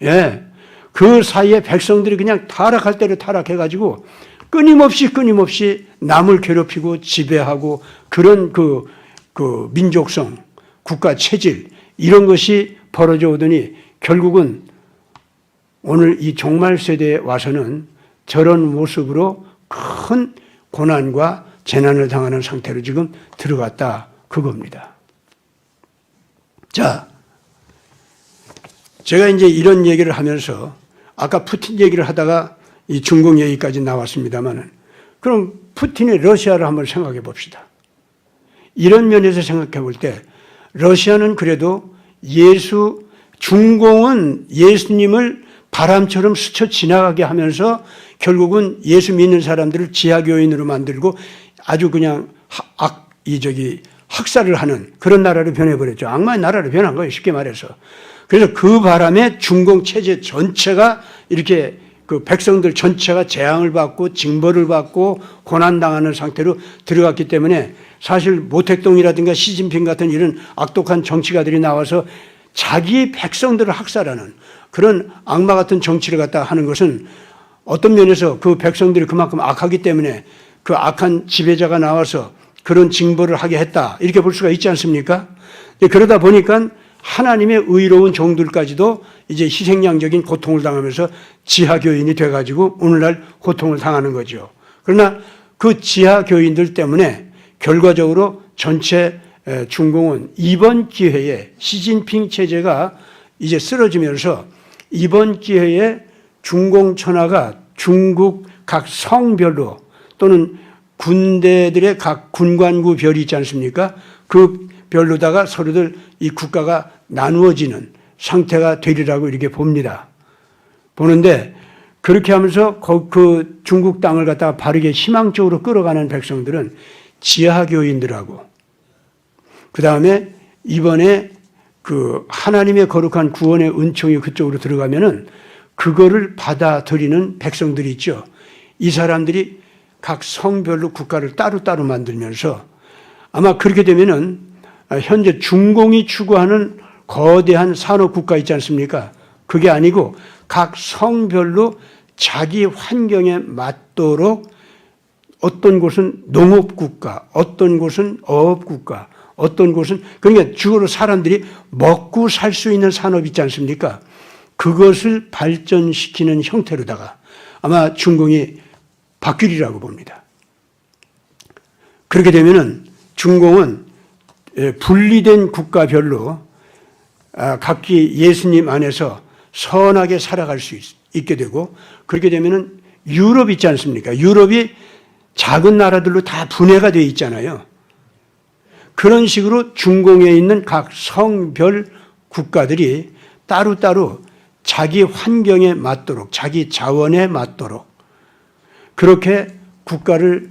예. 그 사이에 백성들이 그냥 타락할 대로 타락해가지고 끊임없이 남을 괴롭히고 지배하고 그런 그 민족성, 국가 체질, 이런 것이 벌어져 오더니 결국은 오늘 이 종말 세대에 와서는 저런 모습으로 큰 고난과 재난을 당하는 상태로 지금 들어갔다, 그겁니다. 자, 제가 이제 이런 얘기를 하면서 아까 푸틴 얘기를 하다가 이 중국 얘기까지 나왔습니다만, 그럼 푸틴의 러시아를 한번 생각해 봅시다. 이런 면에서 생각해 볼 때 러시아는 그래도 중공은 예수님을 바람처럼 스쳐 지나가게 하면서 결국은 예수 믿는 사람들을 지하교인으로 만들고 아주 그냥 학살을 하는 그런 나라로 변해버렸죠. 악마의 나라로 변한 거예요, 쉽게 말해서. 그래서 그 바람에 중공 체제 전체가 이렇게 그 백성들 전체가 재앙을 받고 징벌을 받고 고난당하는 상태로 들어갔기 때문에 사실 모택동이라든가 시진핑 같은 이런 악독한 정치가들이 나와서 자기 백성들을 학살하는 그런 악마 같은 정치를 갖다 하는 것은 어떤 면에서 그 백성들이 그만큼 악하기 때문에 그 악한 지배자가 나와서 그런 징벌을 하게 했다. 이렇게 볼 수가 있지 않습니까? 그러다 보니까 하나님의 의로운 종들까지도 이제 희생양적인 고통을 당하면서 지하교인이 돼가지고 오늘날 고통을 당하는 거죠. 그러나 그 지하교인들 때문에 결과적으로 전체 중공은 이번 기회에 시진핑 체제가 이제 쓰러지면서 이번 기회에 중공 천하가 중국 각 성별로 또는 군대들의 각 군관구 별이 있지 않습니까? 그 별로다가 서로들 이 국가가 나누어지는 상태가 되리라고 이렇게 봅니다. 보는데 그렇게 하면서 그 중국 땅을 갖다가 바르게 희망적으로 끌어가는 백성들은 지하교인들하고 그 다음에 이번에 그 하나님의 거룩한 구원의 은총이 그쪽으로 들어가면은 그거를 받아들이는 백성들이 있죠. 이 사람들이 각 성별로 국가를 따로따로 만들면서 아마 그렇게 되면은 현재 중공이 추구하는 거대한 산업국가 있지 않습니까? 그게 아니고 각 성별로 자기 환경에 맞도록 어떤 곳은 농업국가, 어떤 곳은 어업국가, 어떤 곳은 그러니까 주로 사람들이 먹고 살 수 있는 산업 있지 않습니까? 그것을 발전시키는 형태로다가 아마 중공이 바뀌리라고 봅니다. 그렇게 되면은 중공은 분리된 국가별로 각기 예수님 안에서 선하게 살아갈 수 있게 되고 그렇게 되면은 유럽 있지 않습니까? 유럽이 작은 나라들로 다 분해가 되어 있잖아요. 그런 식으로 중공에 있는 각 성별 국가들이 따로따로 자기 환경에 맞도록 자기 자원에 맞도록 그렇게 국가를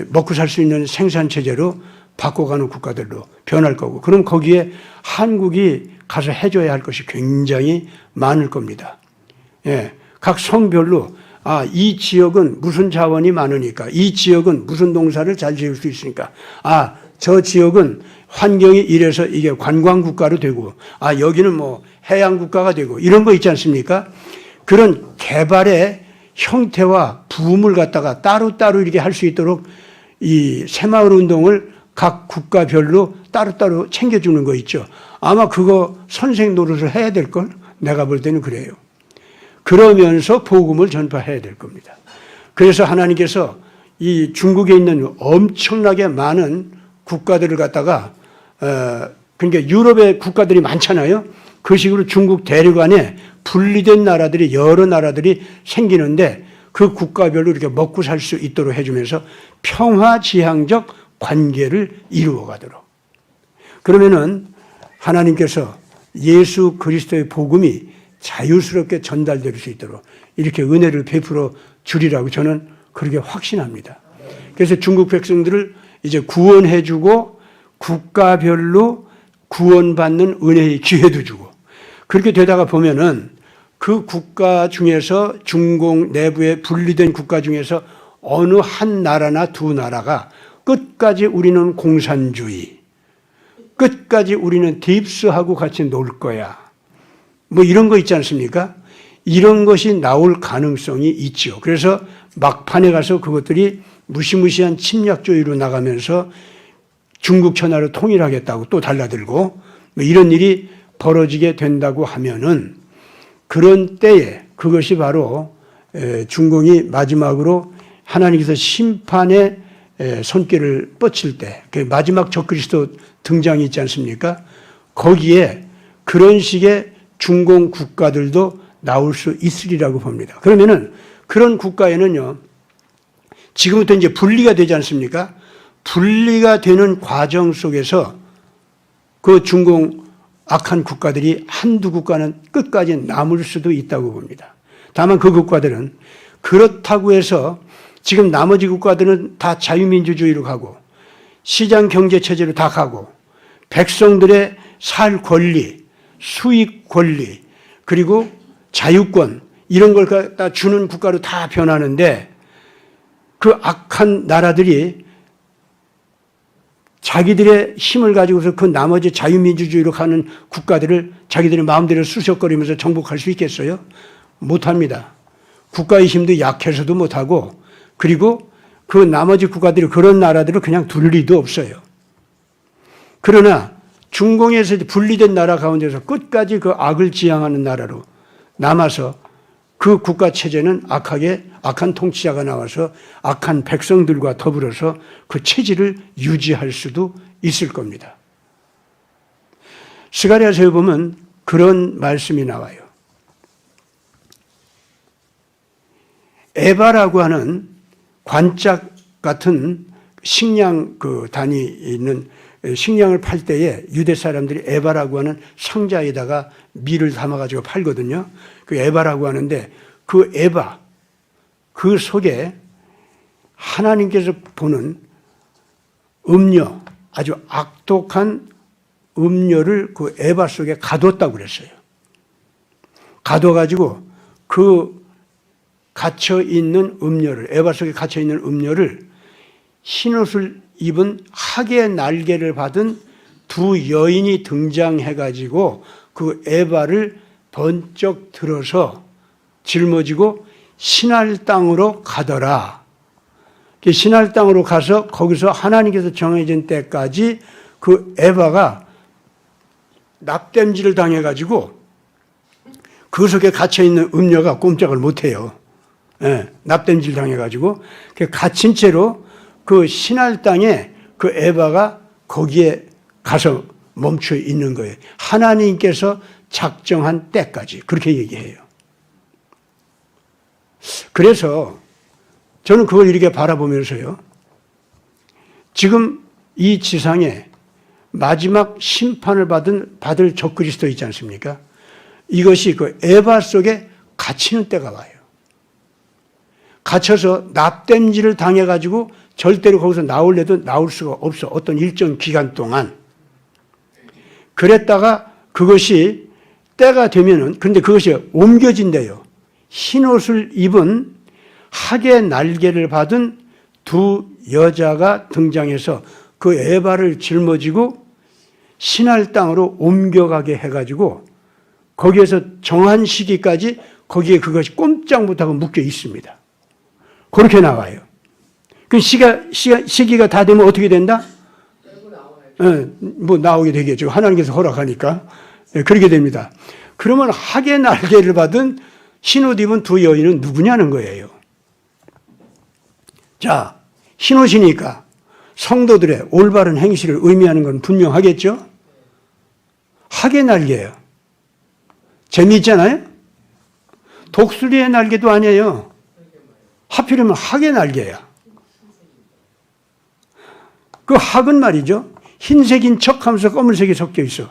먹고 살 수 있는 생산체제로 바꿔가는 국가들로 변할 거고 그럼 거기에 한국이 가서 해줘야 할 것이 굉장히 많을 겁니다. 예, 각 성별로 이 지역은 무슨 자원이 많으니까 이 지역은 무슨 농사를 잘 지을 수 있으니까 저 지역은 환경이 이래서 이게 관광국가로 되고 여기는 뭐 해양국가가 되고 이런 거 있지 않습니까? 그런 개발의 형태와 부음을 갖다가 따로따로 이렇게 할 수 있도록 이 새마을 운동을 각 국가별로 따로따로 챙겨주는 거 있죠. 아마 그거 선생 노릇을 해야 될걸? 내가 볼 때는 그래요. 그러면서 복음을 전파해야 될 겁니다. 그래서 하나님께서 이 중국에 있는 엄청나게 많은 국가들을 갖다가 그러니까 유럽의 국가들이 많잖아요. 그 식으로 중국 대륙 안에 분리된 나라들이 여러 나라들이 생기는데 그 국가별로 이렇게 먹고 살 수 있도록 해주면서 평화지향적 관계를 이루어가도록. 그러면은 하나님께서 예수 그리스도의 복음이 자유스럽게 전달될 수 있도록 이렇게 은혜를 베풀어 주리라고 저는 그렇게 확신합니다. 그래서 중국 백성들을 이제 구원해주고 국가별로 구원받는 은혜의 기회도 주고 그렇게 되다가 보면은 그 국가 중에서 중공 내부에 분리된 국가 중에서 어느 한 나라나 두 나라가 끝까지 우리는 공산주의, 끝까지 우리는 딥스하고 같이 놀 거야. 뭐 이런 거 있지 않습니까? 이런 것이 나올 가능성이 있죠. 그래서 막판에 가서 그것들이 무시무시한 침략주의로 나가면서 중국 천하를 통일하겠다고 또 달라들고 뭐 이런 일이 벌어지게 된다고 하면은 그런 때에 그것이 바로 중공이 마지막으로 하나님께서 심판의 손길을 뻗칠 때 그 마지막 적그리스도 등장이 있지 않습니까? 거기에 그런 식의 중공 국가들도 나올 수 있으리라고 봅니다. 그러면은 그런 국가에는요, 지금부터 이제 분리가 되지 않습니까? 분리가 되는 과정 속에서 그 중공 악한 국가들이 한두 국가는 끝까지 남을 수도 있다고 봅니다. 다만 그 국가들은 그렇다고 해서 지금 나머지 국가들은 다 자유민주주의로 가고 시장 경제체제로 다 가고 백성들의 살 권리, 수익 권리, 그리고 자유권 이런 걸 갖다 주는 국가로 다 변하는데 그 악한 나라들이 자기들의 힘을 가지고서 그 나머지 자유민주주의로 가는 국가들을 자기들의 마음대로 수석거리면서 정복할 수 있겠어요? 못합니다. 국가의 힘도 약해서도 못하고 그리고 그 나머지 국가들이 그런 나라들을 그냥 둘 리도 없어요. 그러나 중공에서 분리된 나라 가운데서 끝까지 그 악을 지향하는 나라로 남아서 그 국가 체제는 악한 통치자가 나와서 악한 백성들과 더불어서 그 체질을 유지할 수도 있을 겁니다. 스가랴서에 보면 그런 말씀이 나와요. 에바라고 하는 관짝 같은 식량 그 단위 있는 식량을 팔 때에 유대 사람들이 에바라고 하는 상자에다가 밀을 담아가지고 팔거든요. 그 에바라고 하는데 그 에바, 그 속에 하나님께서 보는 음료, 아주 악독한 음료를 그 에바 속에 가뒀다고 그랬어요. 가둬가지고 그 갇혀있는 음료를, 에바 속에 갇혀있는 음료를 흰옷을 입은 학의 날개를 받은 두 여인이 등장해가지고 그 에바를 번쩍 들어서 짊어지고 신할 땅으로 가더라. 신할 땅으로 가서 거기서 하나님께서 정해진 때까지 그 에바가 납땜질을 당해가지고 그 속에 갇혀있는 음료가 꼼짝을 못해요. 예, 납땜질 당해가지고 갇힌 채로 그 신할 땅에 그 에바가 거기에 가서 멈춰 있는 거예요. 하나님께서 작정한 때까지 그렇게 얘기해요. 그래서 저는 그걸 이렇게 바라보면서요. 지금 이 지상에 마지막 심판을 받을 적그리스도 있지 않습니까? 이것이 그 에바 속에 갇히는 때가 와요. 갇혀서 납땜질을 당해가지고 절대로 거기서 나오려도 나올 수가 없어. 어떤 일정 기간 동안. 그랬다가 그것이 때가 되면은, 근데 그것이 옮겨진대요. 흰 옷을 입은 학의 날개를 받은 두 여자가 등장해서 그 에바를 짊어지고 신할 땅으로 옮겨가게 해가지고 거기에서 정한 시기까지 거기에 그것이 꼼짝 못하고 묶여 있습니다. 그렇게 나와요. 그 시기가 다 되면 어떻게 된다? 뭐 나오게 되겠죠. 하나님께서 허락하니까. 그렇게 됩니다. 그러면 학의 날개를 받은 흰옷 입은 두 여인은 누구냐는 거예요. 자, 흰옷이니까 성도들의 올바른 행실을 의미하는 건 분명하겠죠? 학의 날개예요. 재미있잖아요? 독수리의 날개도 아니에요. 하필이면 학의 날개야. 그 학은 말이죠. 흰색인 척하면서 검은색이 섞여 있어.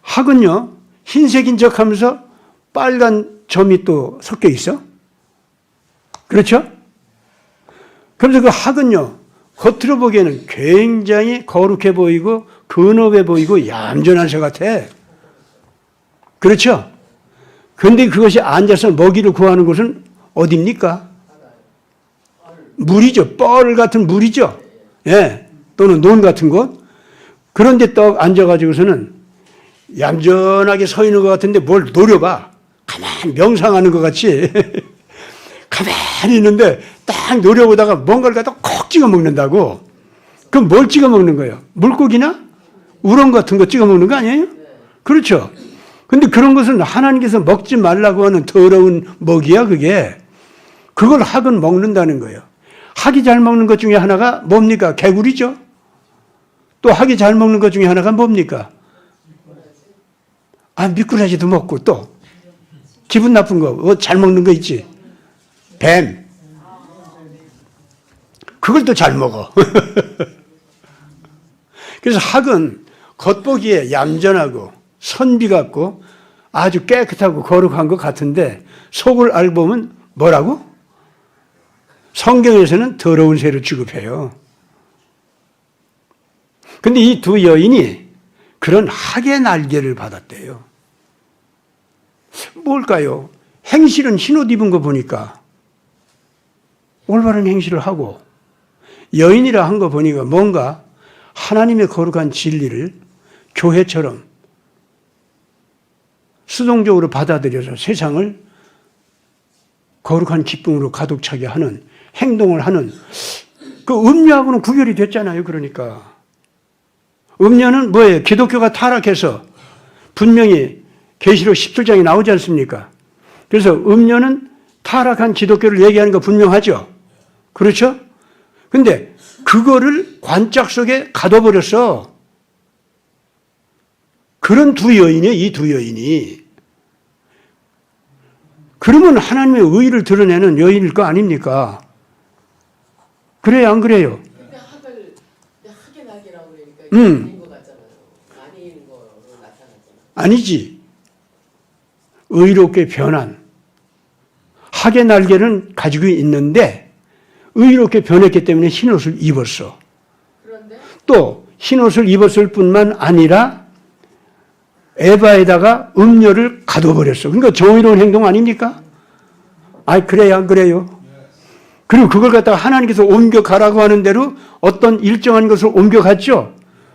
학은요. 흰색인 척하면서 빨간 점이 또 섞여 있어. 그렇죠? 그래서 그 학은요. 겉으로 보기에는 굉장히 거룩해 보이고 근업해 보이고 얌전한 새 같아. 그렇죠? 그런데 그것이 앉아서 먹이를 구하는 곳은 어디입니까? 물이죠. 뻘 같은 물이죠. 예. 또는 논 같은 곳. 그런데 떡 앉아가지고서는 얌전하게 서 있는 것 같은데 뭘 노려봐. 가만히 명상하는 것 같이. 가만히 있는데 딱 노려보다가 뭔가를 갖다 콕 찍어 먹는다고. 그럼 뭘 찍어 먹는 거예요? 물고기나 우렁 같은 거 찍어 먹는 거 아니에요? 그렇죠. 근데 그런 것은 하나님께서 먹지 말라고 하는 더러운 먹이야, 그게. 그걸 학은 먹는다는 거예요. 학이 잘 먹는 것 중에 하나가 뭡니까? 개구리죠. 또 학이 잘 먹는 것 중에 하나가 뭡니까? 미꾸라지도 먹고 또 기분 나쁜 거, 잘 먹는 거 있지. 뱀. 그걸 또 잘 먹어. 그래서 학은 겉보기에 얌전하고 선비 같고 아주 깨끗하고 거룩한 것 같은데 속을 알고 보면 뭐라고? 성경에서는 더러운 새로 취급해요. 근데 이 두 여인이 그런 학의 날개를 받았대요. 뭘까요? 행실은 흰옷 입은 거 보니까 올바른 행실을 하고 여인이라 한 거 보니까 뭔가 하나님의 거룩한 진리를 교회처럼 수동적으로 받아들여서 세상을 거룩한 기쁨으로 가득 차게 하는 행동을 하는 그 음료하고는 구별이 됐잖아요. 그러니까 음료는 뭐예요? 기독교가 타락해서 분명히 계시록 17장에 나오지 않습니까? 그래서 음료는 타락한 기독교를 얘기하는 거 분명하죠. 그렇죠? 근데 그거를 관짝 속에 가둬버렸어. 그런 두 여인이에요. 이 두 여인이. 그러면 하나님의 의의를 드러내는 여인일 거 아닙니까? 그래요, 안 그래요? 근데 학의 날개라고 그러니까 아닌 것 같잖아요. 아닌 거로 나타났잖아요. 아니지. 의롭게 변한. 학의 날개는 가지고 있는데 의롭게 변했기 때문에 흰옷을 입었어. 그런데 또 흰옷을 입었을 뿐만 아니라 에바에다가 음료를 가둬버렸어. 그러니까 정의로운 행동 아닙니까? 아, 그래요, 안 그래요? 그리고 그걸 갖다가 하나님께서 옮겨가라고 하는 대로 어떤 일정한 것을 옮겨갔죠.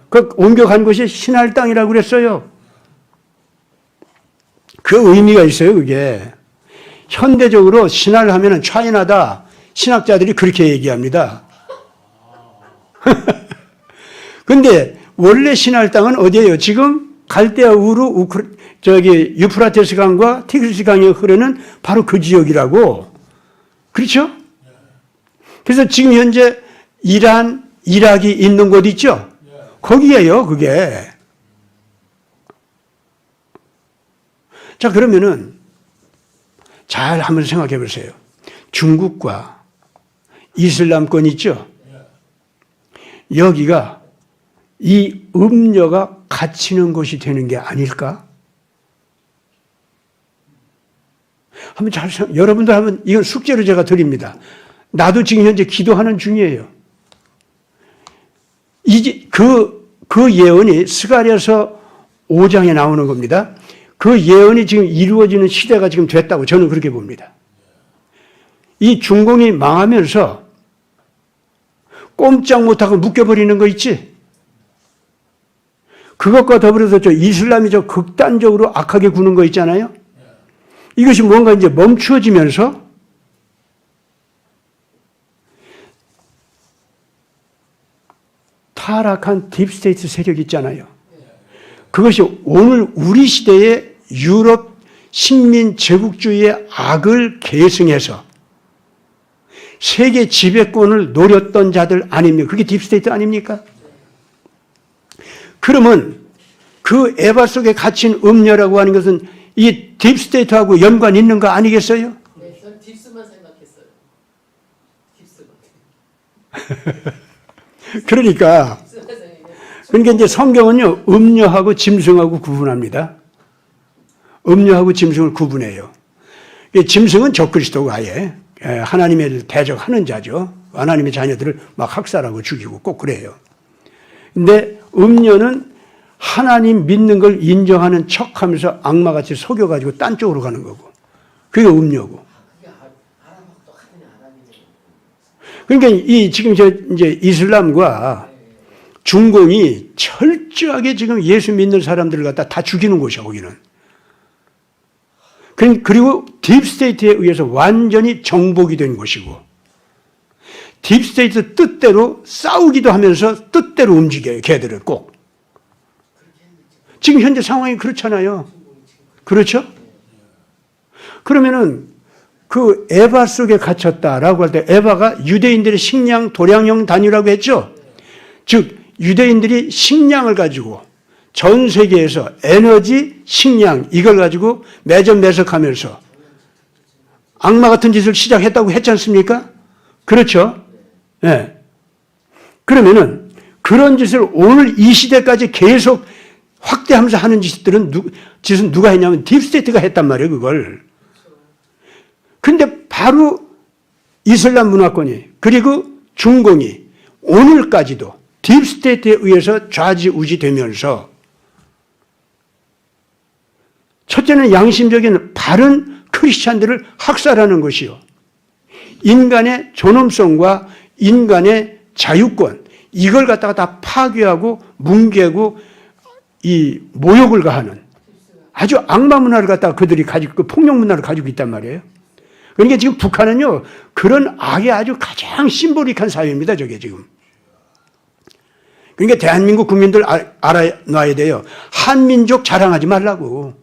그 옮겨간 것이 신할 땅이라고 그랬어요. 그 의미가 있어요, 그게. 현대적으로 신할 하면은 차이나다. 신학자들이 그렇게 얘기합니다. 근데 원래 신할 땅은 어디예요? 지금 갈대아 우루 유프라테스 강과 티그리스 강이 흐르는 바로 그 지역이라고. 그렇죠? 그래서 지금 현재 이란, 이락이 있는 곳 있죠? 거기에요, 그게. 자, 그러면은 잘 한번 생각해 보세요. 중국과 이슬람권 있죠? 여기가 이 음료가 갇히는 곳이 되는 게 아닐까? 한번 잘 생각, 여러분들 한번 이건 숙제로 제가 드립니다. 나도 지금 현재 기도하는 중이에요. 이제 그 예언이 스가랴서 5장에 나오는 겁니다. 그 예언이 지금 이루어지는 시대가 지금 됐다고 저는 그렇게 봅니다. 이 중공이 망하면서 꼼짝 못하고 묶여버리는 거 있지? 그것과 더불어서 저 이슬람이 저 극단적으로 악하게 구는 거 있잖아요? 이것이 뭔가 이제 멈추어지면서 타락한 딥스테이트 세력 있잖아요. 그것이 오늘 우리 시대의 유럽 식민 제국주의의 악을 계승해서 세계 지배권을 노렸던 자들 아닙니까? 그게 딥스테이트 아닙니까? 그러면 그 에바 속에 갇힌 음료라고 하는 것은 이 딥스테이트하고 연관 있는 거 아니겠어요? 네, 전 딥스만 생각했어요. 딥스만. 그러니까 이제 성경은요 음료하고 짐승하고 구분합니다. 음료하고 짐승을 구분해요. 짐승은 적그리스도가 아예 하나님의 대적하는 자죠. 하나님의 자녀들을 막 학살하고 죽이고 꼭 그래요. 근데 음료는 하나님 믿는 걸 인정하는 척하면서 악마같이 속여가지고 딴 쪽으로 가는 거고. 그게 음료고. 그게 아람하고 똑같은 아람이네요. 그러니까 이 지금 이제 이슬람과 중공이 철저하게 지금 예수 믿는 사람들을 갖다 다 죽이는 곳이야, 거기는. 그리고 딥스테이트에 의해서 완전히 정복이 된 곳이고, 딥스테이트 뜻대로 싸우기도 하면서 뜻대로 움직여요, 걔들을 꼭. 지금 현재 상황이 그렇잖아요. 그렇죠? 그러면은 그 에바 속에 갇혔다라고 할 때 에바가 유대인들의 식량 도량형 단위라고 했죠? 즉, 유대인들이 식량을 가지고 전 세계에서 에너지, 식량 이걸 가지고 매점매석하면서 악마 같은 짓을 시작했다고 했지 않습니까? 그렇죠? 예. 네. 그러면은 그런 짓을 오늘 이 시대까지 계속 확대하면서 하는 짓은 누가 했냐면 딥스테이트가 했단 말이에요, 그걸. 근데 바로 이슬람 문화권이 그리고 중공이 오늘까지도 딥스테이트에 의해서 좌지우지 되면서 첫째는 양심적인 바른 크리스찬들을 학살하는 것이요. 인간의 존엄성과 인간의 자유권 이걸 갖다가 다 파괴하고 뭉개고 이 모욕을 가하는 아주 악마 문화를 갖다가 그들이 가지고 그 폭력 문화를 가지고 있단 말이에요. 그러니까 지금 북한은요, 그런 악의 아주 가장 심볼릭한 사회입니다, 저게 지금. 그러니까 대한민국 국민들 알아놔야 돼요. 한민족 자랑하지 말라고.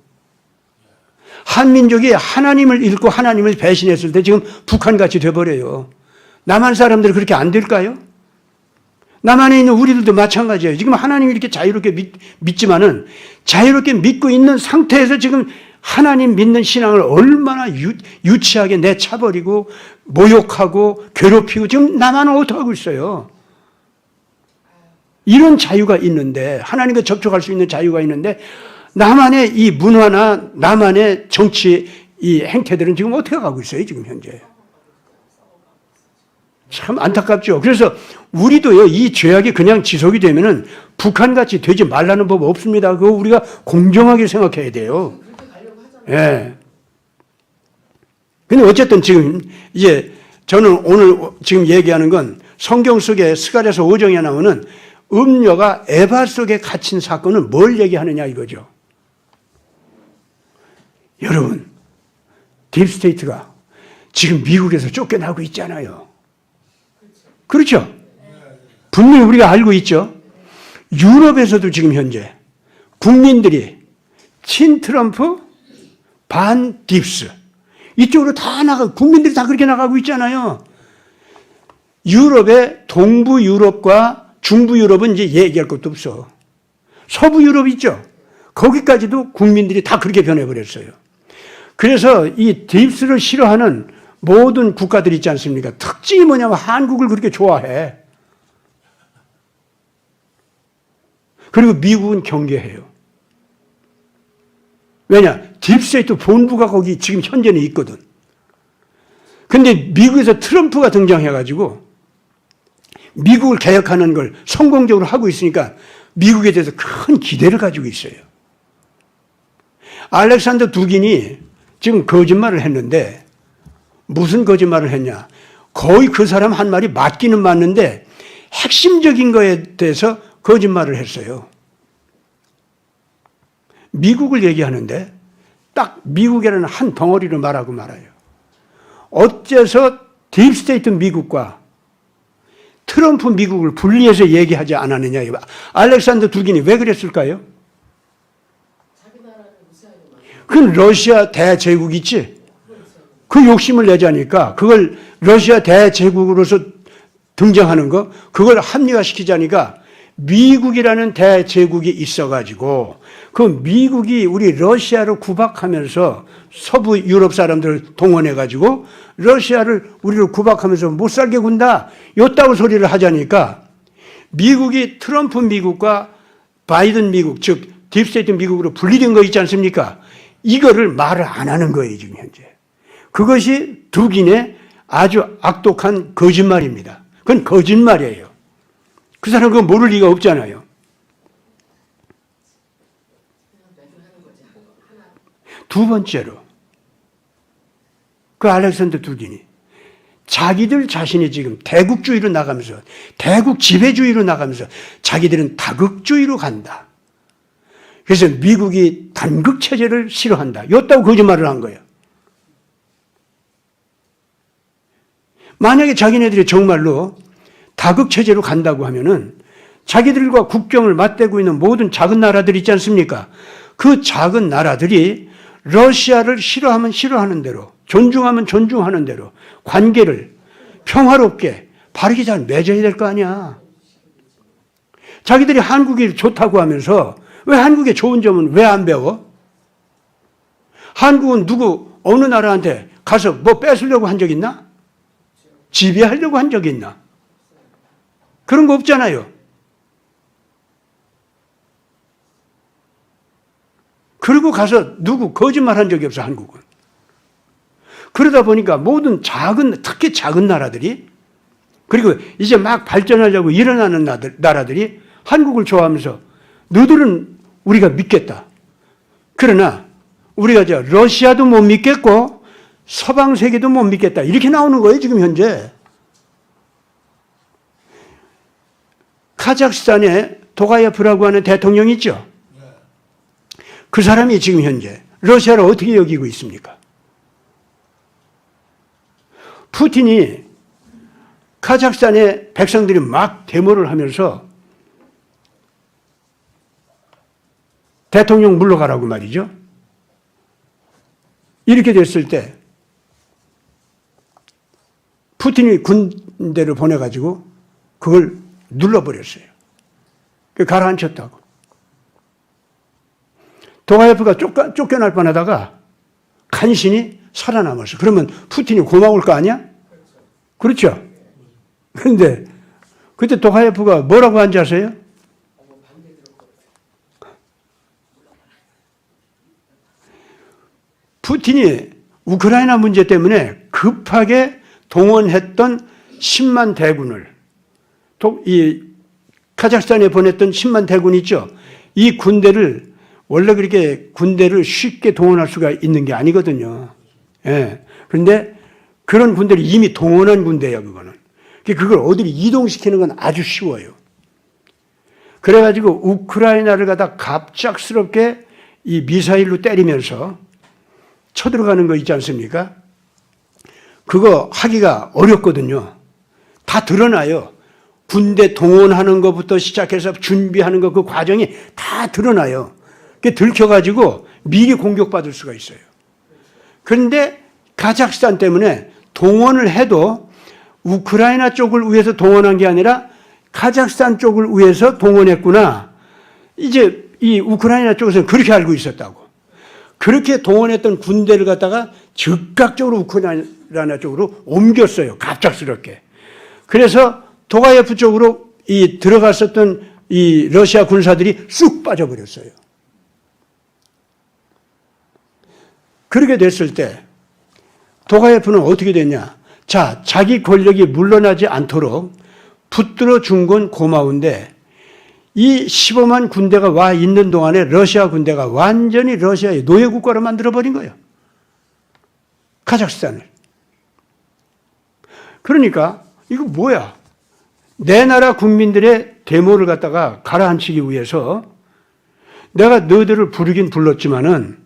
한민족이 하나님을 잃고 하나님을 배신했을 때 지금 북한같이 돼버려요. 남한 사람들이 그렇게 안 될까요? 남한에 있는 우리들도 마찬가지예요. 지금 하나님 이렇게 자유롭게 믿지만은 자유롭게 믿고 있는 상태에서 지금 하나님 믿는 신앙을 얼마나 유치하게 내차버리고 모욕하고 괴롭히고 지금 남한은 어떻게 하고 있어요? 이런 자유가 있는데, 하나님과 접촉할 수 있는 자유가 있는데, 남한의 이 문화나 남한의 정치 이 행태들은 지금 어떻게 가고 있어요, 지금 현재. 참 안타깝죠. 그래서 우리도요, 이 죄악이 그냥 지속이 되면은 북한같이 되지 말라는 법 없습니다. 그거 우리가 공정하게 생각해야 돼요. 예. 근데 어쨌든 지금 이제 저는 오늘 지금 얘기하는 건 성경 속에 스가랴서 5장에 나오는 음녀가 에바 속에 갇힌 사건은 뭘 얘기하느냐 이거죠. 여러분, 딥스테이트가 지금 미국에서 쫓겨나고 있잖아요. 그렇죠? 분명히 우리가 알고 있죠. 유럽에서도 지금 현재 국민들이 친트럼프, 반 딥스 이쪽으로 다 국민들이 다 그렇게 나가고 있잖아요. 유럽의 동부 유럽과 중부 유럽은 이제 얘기할 것도 없어. 서부 유럽 있죠. 거기까지도 국민들이 다 그렇게 변해버렸어요. 그래서 이 딥스를 싫어하는 모든 국가들 있지 않습니까? 특징이 뭐냐면 한국을 그렇게 좋아해. 그리고 미국은 경계해요. 왜냐? 딥스테이트 본부가 거기 지금 현재는 있거든. 근데 미국에서 트럼프가 등장해가지고 미국을 개혁하는 걸 성공적으로 하고 있으니까 미국에 대해서 큰 기대를 가지고 있어요. 알렉산더 두긴이 지금 거짓말을 했는데 무슨 거짓말을 했냐? 거의 그 사람 한 말이 맞기는 맞는데 핵심적인 거에 대해서 거짓말을 했어요. 미국을 얘기하는데 딱 미국이라는 한 덩어리를 말하고 말아요. 어째서 딥스테이트 미국과 트럼프 미국을 분리해서 얘기하지 않았느냐. 알렉산더 두긴이 왜 그랬을까요? 그 러시아 대제국 있지? 그 욕심을 내자니까 그걸 러시아 대제국으로서 등장하는 거 그걸 합리화시키자니까 미국이라는 대제국이 있어가지고 그 미국이 우리 러시아를 구박하면서 서부 유럽 사람들을 동원해가지고 러시아를 우리를 구박하면서 못 살게 군다. 요따구 소리를 하자니까 미국이 트럼프 미국과 바이든 미국 즉 딥스테이트 미국으로 분리된 거 있지 않습니까? 이거를 말을 안 하는 거예요 지금 현재. 그것이 두긴의 아주 악독한 거짓말입니다. 그건 거짓말이에요. 그 사람 그거 모를 리가 없잖아요. 두 번째로 그 알렉산더 두긴이 자기들 자신이 지금 대국주의로 나가면서 대국 지배주의로 나가면서 자기들은 다극주의로 간다. 그래서 미국이 단극체제를 싫어한다. 요따고 거짓말을 한 거예요. 만약에 자기네들이 정말로 다극체제로 간다고 하면은 자기들과 국경을 맞대고 있는 모든 작은 나라들 있지 않습니까? 그 작은 나라들이 러시아를 싫어하면 싫어하는 대로, 존중하면 존중하는 대로 관계를 평화롭게 바르게 잘 맺어야 될 거 아니야. 자기들이 한국이 좋다고 하면서 왜 한국의 좋은 점은 왜 안 배워? 한국은 어느 나라한테 가서 뭐 뺏으려고 한 적 있나? 지배하려고 한 적 있나? 그런 거 없잖아요. 그리고 가서 거짓말 한 적이 없어, 한국은. 그러다 보니까 모든 특히 작은 나라들이, 그리고 이제 막 발전하려고 일어나는 나라들이 한국을 좋아하면서 너희들은 우리가 믿겠다. 그러나 우리가 러시아도 못 믿겠고 서방 세계도 못 믿겠다. 이렇게 나오는 거예요, 지금 현재. 카자흐스탄에 도가예프라고 하는 대통령이 있죠. 그 사람이 지금 현재 러시아를 어떻게 여기고 있습니까? 푸틴이 카자흐스탄의 백성들이 막 데모를 하면서 대통령 물러가라고 말이죠. 이렇게 됐을 때 푸틴이 군대를 보내가지고 그걸 눌러버렸어요. 가라앉혔다고. 도가예프가 쫓겨날 뻔하다가 간신히 살아남았어. 그러면 푸틴이 고마울 거 아니야? 그렇죠? 그런데 그때 도가예프가 뭐라고 한지 아세요? 푸틴이 우크라이나 문제 때문에 급하게 동원했던 10만 대군을, 이 카자흐스탄에 보냈던 10만 대군 있죠? 이 군대를, 원래 그렇게 군대를 쉽게 동원할 수가 있는 게 아니거든요. 예. 그런데 그런 군대를 이미 동원한 군대야, 그거는. 그걸 어디로 이동시키는 건 아주 쉬워요. 그래가지고 우크라이나를 갖다 갑작스럽게 이 미사일로 때리면서 쳐들어가는 거 있지 않습니까? 그거 하기가 어렵거든요. 다 드러나요. 군대 동원하는 것부터 시작해서 준비하는 것, 그 과정이 다 드러나요. 그게 들켜가지고 미리 공격받을 수가 있어요. 그런데 카자흐스탄 때문에 동원을 해도 우크라이나 쪽을 위해서 동원한 게 아니라 카자흐스탄 쪽을 위해서 동원했구나. 이제 이 우크라이나 쪽에서는 그렇게 알고 있었다고. 그렇게 동원했던 군대를 갖다가 즉각적으로 우크라이나 쪽으로 옮겼어요. 갑작스럽게. 그래서 도가예프 쪽으로 이 들어갔었던 이 러시아 군사들이 쑥 빠져버렸어요. 그렇게 됐을 때 도가예프는 어떻게 됐냐? 자, 자기 권력이 물러나지 않도록 붙들어 준 건 고마운데 이 15만 군대가 와 있는 동안에 러시아 군대가 완전히 러시아의 노예 국가로 만들어버린 거예요. 카자흐스탄을. 그러니까 이거 뭐야? 내 나라 국민들의 데모를 갖다가 가라앉히기 위해서 내가 너희들을 부르긴 불렀지만은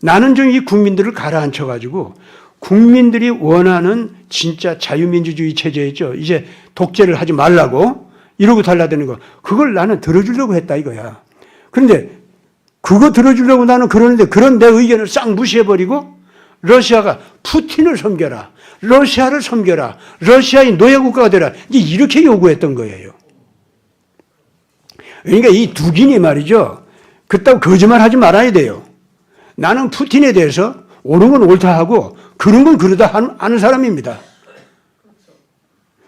나는 좀 이 국민들을 가라앉혀가지고 국민들이 원하는 진짜 자유민주주의 체제였죠. 이제 독재를 하지 말라고 이러고 달라드는 거. 그걸 나는 들어주려고 했다 이거야. 그런데 그거 들어주려고 나는 그러는데 그런 내 의견을 싹 무시해버리고 러시아가 푸틴을 섬겨라. 러시아를 섬겨라. 러시아의 노예국가가 되라. 이제 이렇게 요구했던 거예요. 그러니까 이 두긴이 말이죠. 그따위 거짓말 하지 말아야 돼요. 나는 푸틴에 대해서 옳은 건 옳다 하고 그런 건 그러다 하는 사람입니다.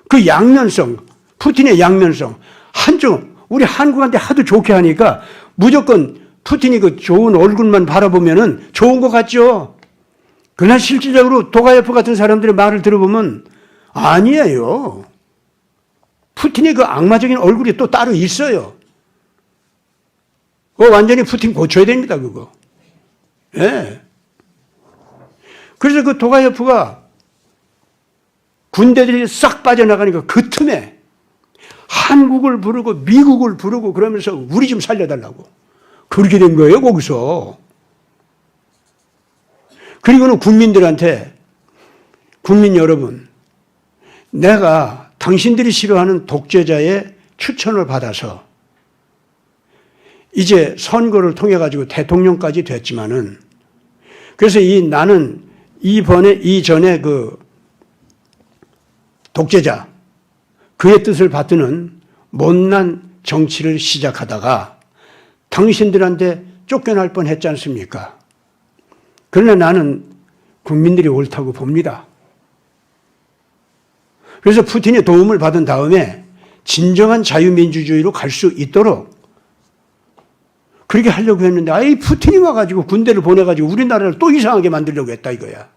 그 양면성, 푸틴의 양면성. 한쪽, 우리 한국한테 하도 좋게 하니까 무조건 푸틴이 그 좋은 얼굴만 바라보면은 좋은 것 같죠. 그러나 실질적으로 도가예프 같은 사람들의 말을 들어보면 아니에요. 푸틴의 그 악마적인 얼굴이 또 따로 있어요. 완전히 푸틴 고쳐야 됩니다, 그거. 예. 그래서 그 도가예프가 군대들이 싹 빠져나가니까 그 틈에 한국을 부르고 미국을 부르고 그러면서 우리 좀 살려달라고. 그렇게 된 거예요, 거기서. 그리고는 국민들한테, 국민 여러분, 내가 당신들이 싫어하는 독재자의 추천을 받아서 이제 선거를 통해 가지고 대통령까지 됐지만은, 그래서 나는 이전에 그 독재자, 그의 뜻을 받드는 못난 정치를 시작하다가 당신들한테 쫓겨날 뻔 했지 않습니까? 그러나 나는 국민들이 옳다고 봅니다. 그래서 푸틴의 도움을 받은 다음에 진정한 자유민주주의로 갈 수 있도록 그렇게 하려고 했는데, 푸틴이 와가지고 군대를 보내가지고 우리나라를 또 이상하게 만들려고 했다 이거야.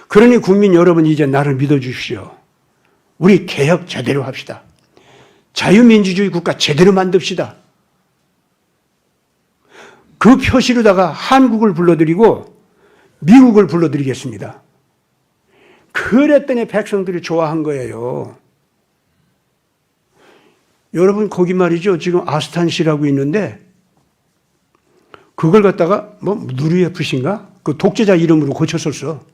그러니 국민 여러분, 이제 나를 믿어주십시오. 우리 개혁 제대로 합시다. 자유민주주의 국가 제대로 만듭시다. 그 표시로다가 한국을 불러드리고 미국을 불러드리겠습니다. 그랬더니 백성들이 좋아한 거예요. 여러분, 거기 말이죠. 지금 아스탄시라고 있는데 그걸 갖다가 누르예프신가? 그 독재자 이름으로 고쳤었어.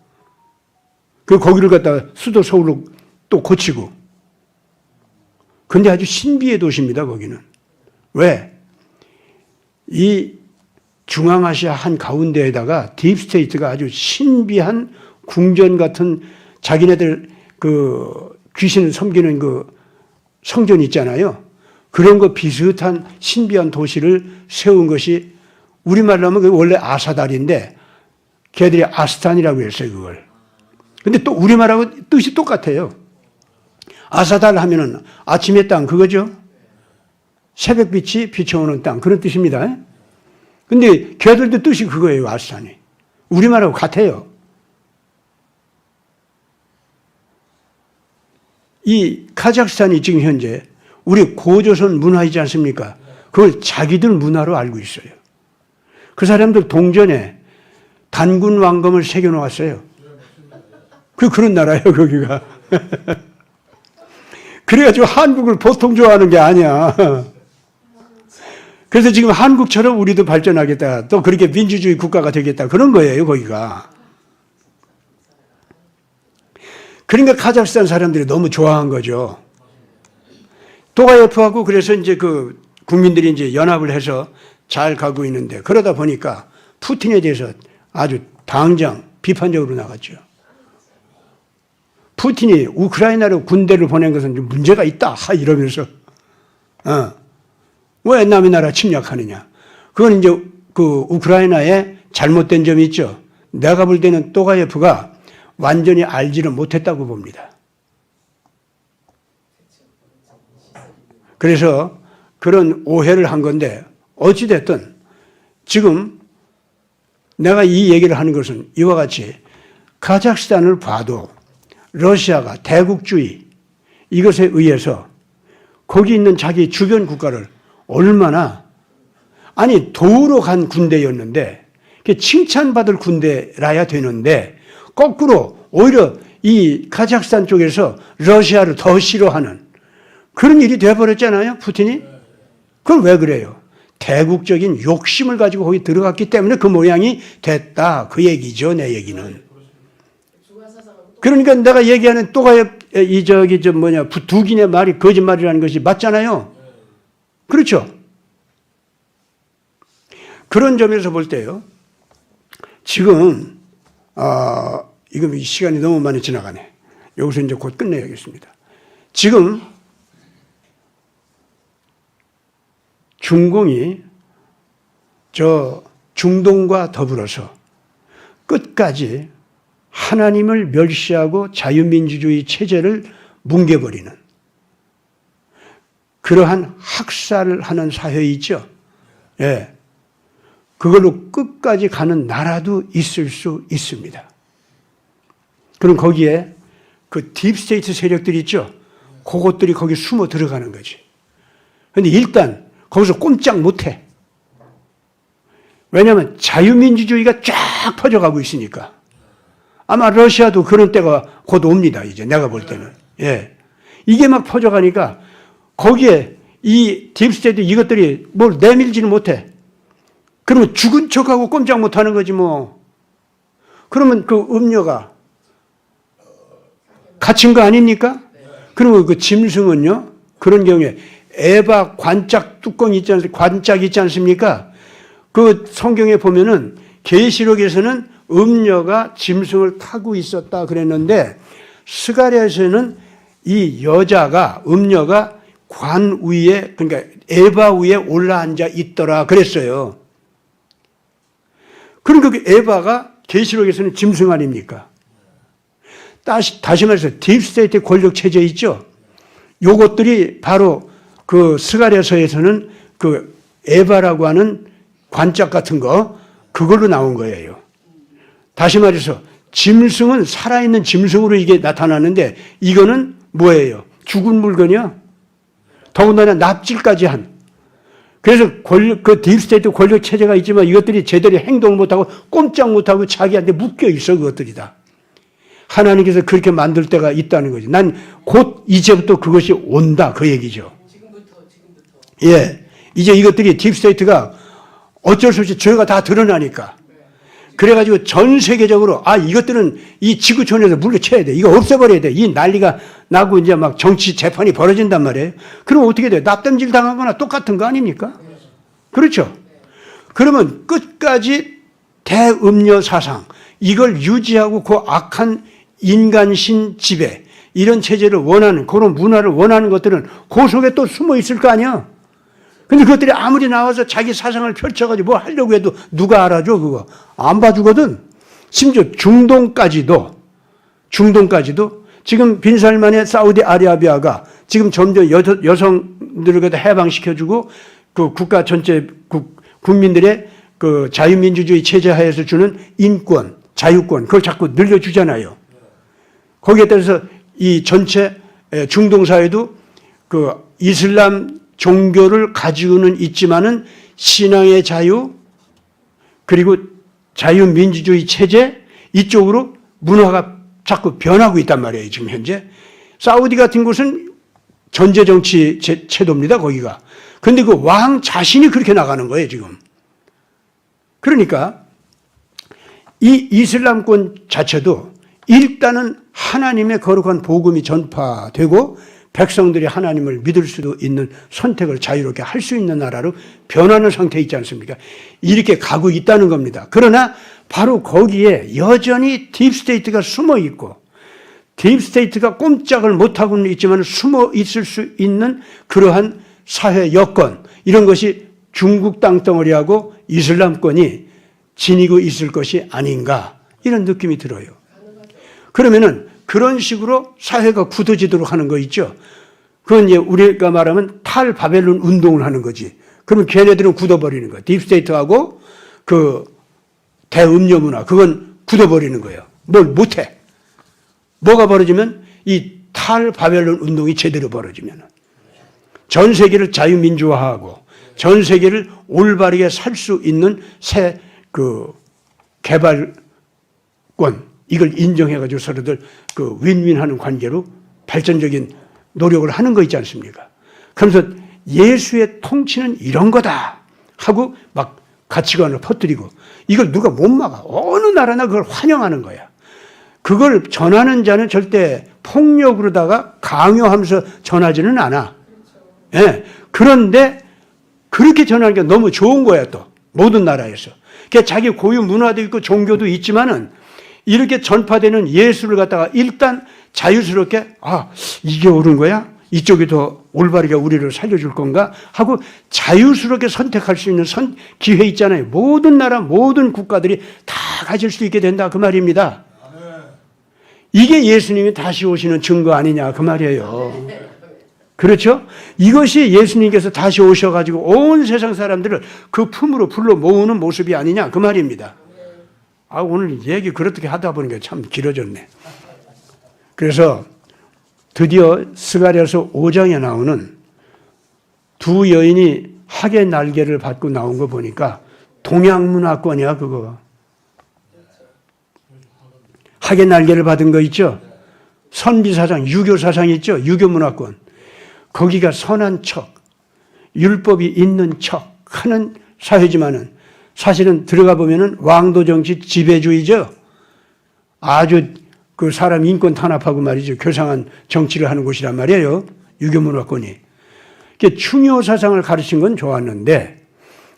그 거기를 갖다가 수도 서울로 또 고치고. 근데 아주 신비의 도시입니다, 거기는. 왜? 이 중앙아시아 한 가운데에다가 딥스테이트가 아주 신비한 궁전 같은 자기네들 그 귀신을 섬기는 그 성전 있잖아요. 그런 거 비슷한 신비한 도시를 세운 것이 우리말로 하면 원래 아사달인데 걔들이 아스탄이라고 했어요, 그걸. 근데 또 우리말하고 뜻이 똑같아요. 아사달 하면은 아침의 땅 그거죠. 새벽빛이 비춰오는 땅 그런 뜻입니다. 근데 걔들도 뜻이 그거예요, 아스탄이. 우리말하고 같아요. 이 카자흐스탄이 지금 현재 우리 고조선 문화이지 않습니까? 그걸 자기들 문화로 알고 있어요. 그 사람들 동전에 단군 왕검을 새겨놓았어요. 그런 나라예요, 거기가. 그래가지고 한국을 보통 좋아하는 게 아니야. 그래서 지금 한국처럼 우리도 발전하겠다. 또 그렇게 민주주의 국가가 되겠다. 그런 거예요, 거기가. 그러니까 카자흐스탄 사람들이 너무 좋아한 거죠. 토가예프하고 그래서 이제 그 국민들이 이제 연합을 해서 잘 가고 있는데 그러다 보니까 푸틴에 대해서 아주 당장 비판적으로 나갔죠. 푸틴이 우크라이나로 군대를 보낸 것은 좀 문제가 있다 이러면서 왜 남의 나라 침략하느냐. 그건 이제 그 우크라이나에 잘못된 점이 있죠. 내가 볼 때는 토가예프가 완전히 알지를 못했다고 봅니다. 그래서 그런 오해를 한 건데 어찌됐든 지금 내가 이 얘기를 하는 것은 이와 같이 카자흐스탄을 봐도 러시아가 대국주의 이것에 의해서 거기 있는 자기 주변 국가를 얼마나 아니 도우러 간 군대였는데 칭찬받을 군대라야 되는데 거꾸로 오히려 이 카자흐스탄 쪽에서 러시아를 더 싫어하는 그런 일이 되어버렸잖아요, 푸틴이. 그건 왜 그래요? 대국적인 욕심을 가지고 거기 들어갔기 때문에 그 모양이 됐다. 그 얘기죠, 내 얘기는. 그러니까 내가 얘기하는 두기네 말이 거짓말이라는 것이 맞잖아요. 그렇죠? 그런 점에서 볼 때요. 지금 이거 시간이 너무 많이 지나가네. 여기서 이제 곧 끝내야겠습니다. 지금 중공이 저 중동과 더불어서 끝까지 하나님을 멸시하고 자유민주주의 체제를 뭉개버리는 그러한 학살을 하는 사회 있죠. 예. 그걸로 끝까지 가는 나라도 있을 수 있습니다. 그럼 거기에 그 딥스테이트 세력들이 있죠. 그것들이 거기 숨어 들어가는 거지. 그런데 일단 거기서 꼼짝 못해. 왜냐하면 자유민주주의가 쫙 퍼져가고 있으니까. 아마 러시아도 그런 때가 곧 옵니다. 이제 내가 볼 때는. 예. 이게 막 퍼져가니까 거기에 이 딥스테이트 이것들이 뭘 내밀지는 못해. 그러면 죽은 척하고 꼼짝 못하는 거지 뭐. 그러면 그 음료가 갇힌 거 아닙니까? 그러면 그 짐승은요. 그런 경우에 에바 관짝 뚜껑이 있지 않습니까? 관짝이 있지 않습니까? 그 성경에 보면은 계시록에서는 음녀가 짐승을 타고 있었다 그랬는데 스가랴에서는 이 여자가 음녀가 관 위에 그러니까 에바 위에 올라앉아 있더라 그랬어요. 그러니까 그 에바가 계시록에서는 짐승 아닙니까? 다시 말해서 딥스테이트 권력 체제 있죠. 요것들이 바로 그 스가랴서에서는 그 에바라고 하는 관짝 같은 거 그걸로 나온 거예요. 다시 말해서 짐승은 살아있는 짐승으로 이게 나타나는데 이거는 뭐예요? 죽은 물건이요. 더군다나 납질까지 한. 그래서 그 딥스테이트 권력 체제가 있지만 이것들이 제대로 행동을 못하고 꼼짝 못하고 자기한테 묶여 있어 그것들이 다. 하나님께서 그렇게 만들 때가 있다는 거지. 난 곧 이제부터 그것이 온다 그 얘기죠. 지금부터. 예, 이제 이것들이 딥스테이트가 어쩔 수 없이 죄가 다 드러나니까. 그래가지고 전 세계적으로 이것들은 이 지구촌에서 물리쳐야 돼. 이거 없애버려야 돼. 이 난리가 나고 이제 막 정치 재판이 벌어진단 말이에요. 그럼 어떻게 돼요? 납땜질 당한 거나 똑같은 거 아닙니까? 그렇죠? 그러면 끝까지 대음료 사상, 이걸 유지하고 그 악한 인간신 지배, 이런 체제를 원하는, 그런 문화를 원하는 것들은 그 속에 또 숨어 있을 거 아니야? 근데 그것들이 아무리 나와서 자기 사상을 펼쳐가지고 뭐 하려고 해도 누가 알아줘, 그거. 안 봐주거든. 심지어 중동까지도 지금 빈살만의 사우디아라비아가 지금 점점 여성들을 갖다 해방시켜주고 그 국가 전체 국민들의 그 자유민주주의 체제 하에서 주는 인권, 자유권, 그걸 자꾸 늘려주잖아요. 거기에 따라서 이 전체 중동사회도 그 이슬람 종교를 가지고는 있지만은 신앙의 자유, 그리고 자유민주주의 체제, 이쪽으로 문화가 자꾸 변하고 있단 말이에요, 지금 현재. 사우디 같은 곳은 전제정치 제도입니다, 거기가. 근데 그 왕 자신이 그렇게 나가는 거예요, 지금. 그러니까 이 이슬람권 자체도 일단은 하나님의 거룩한 복음이 전파되고 백성들이 하나님을 믿을 수도 있는 선택을 자유롭게 할 수 있는 나라로 변하는 상태에 있지 않습니까? 이렇게 가고 있다는 겁니다. 그러나 바로 거기에 여전히 딥스테이트가 숨어 있고, 딥스테이트가 꼼짝을 못하고는 있지만 숨어 있을 수 있는 그러한 사회 여건, 이런 것이 중국 땅덩어리하고 이슬람권이 지니고 있을 것이 아닌가, 이런 느낌이 들어요. 그러면은 그런 식으로 사회가 굳어지도록 하는 거 있죠. 그건 이제 우리가 말하면 탈바벨론 운동을 하는 거지. 그러면 걔네들은 굳어버리는 거야. 딥스테이트하고 그 대음료 문화, 그건 굳어버리는 거예요. 뭘 못해. 뭐가 벌어지면 이 탈바벨론 운동이 제대로 벌어지면 전 세계를 자유민주화하고 전 세계를 올바르게 살 수 있는 새 그 개발권, 이걸 인정해가지고 서로들 그 윈윈하는 관계로 발전적인 노력을 하는 거 있지 않습니까? 그러면서 예수의 통치는 이런 거다 하고 막 가치관을 퍼뜨리고, 이걸 누가 못 막아. 어느 나라나 그걸 환영하는 거야. 그걸 전하는 자는 절대 폭력으로다가 강요하면서 전하지는 않아. 예. 그런데 그렇게 전하는 게 너무 좋은 거야, 또. 모든 나라에서. 그러니까 자기 고유 문화도 있고 종교도 있지만은 이렇게 전파되는 예수를 갖다가 일단 자유스럽게, 이게 옳은 거야? 이쪽이 더 올바르게 우리를 살려줄 건가? 하고 자유스럽게 선택할 수 있는 기회 있잖아요. 모든 나라, 모든 국가들이 다 가질 수 있게 된다, 그 말입니다. 이게 예수님이 다시 오시는 증거 아니냐, 그 말이에요. 그렇죠? 이것이 예수님께서 다시 오셔가지고 온 세상 사람들을 그 품으로 불러 모으는 모습이 아니냐, 그 말입니다. 오늘 얘기 그렇게 하다 보니까 참 길어졌네. 그래서 드디어 스가랴서 5장에 나오는 두 여인이 학의 날개를 받고 나온 거 보니까 동양문화권이야, 그거. 학의 날개를 받은 거 있죠? 선비사상, 유교사상 있죠? 유교문화권. 거기가 선한 척, 율법이 있는 척 하는 사회지만은 사실은 들어가 보면은 왕도 정치 지배주의죠. 아주 그 사람 인권 탄압하고 말이죠. 교상한 정치를 하는 곳이란 말이에요. 유교문화권이. 충효 사상을 가르친 건 좋았는데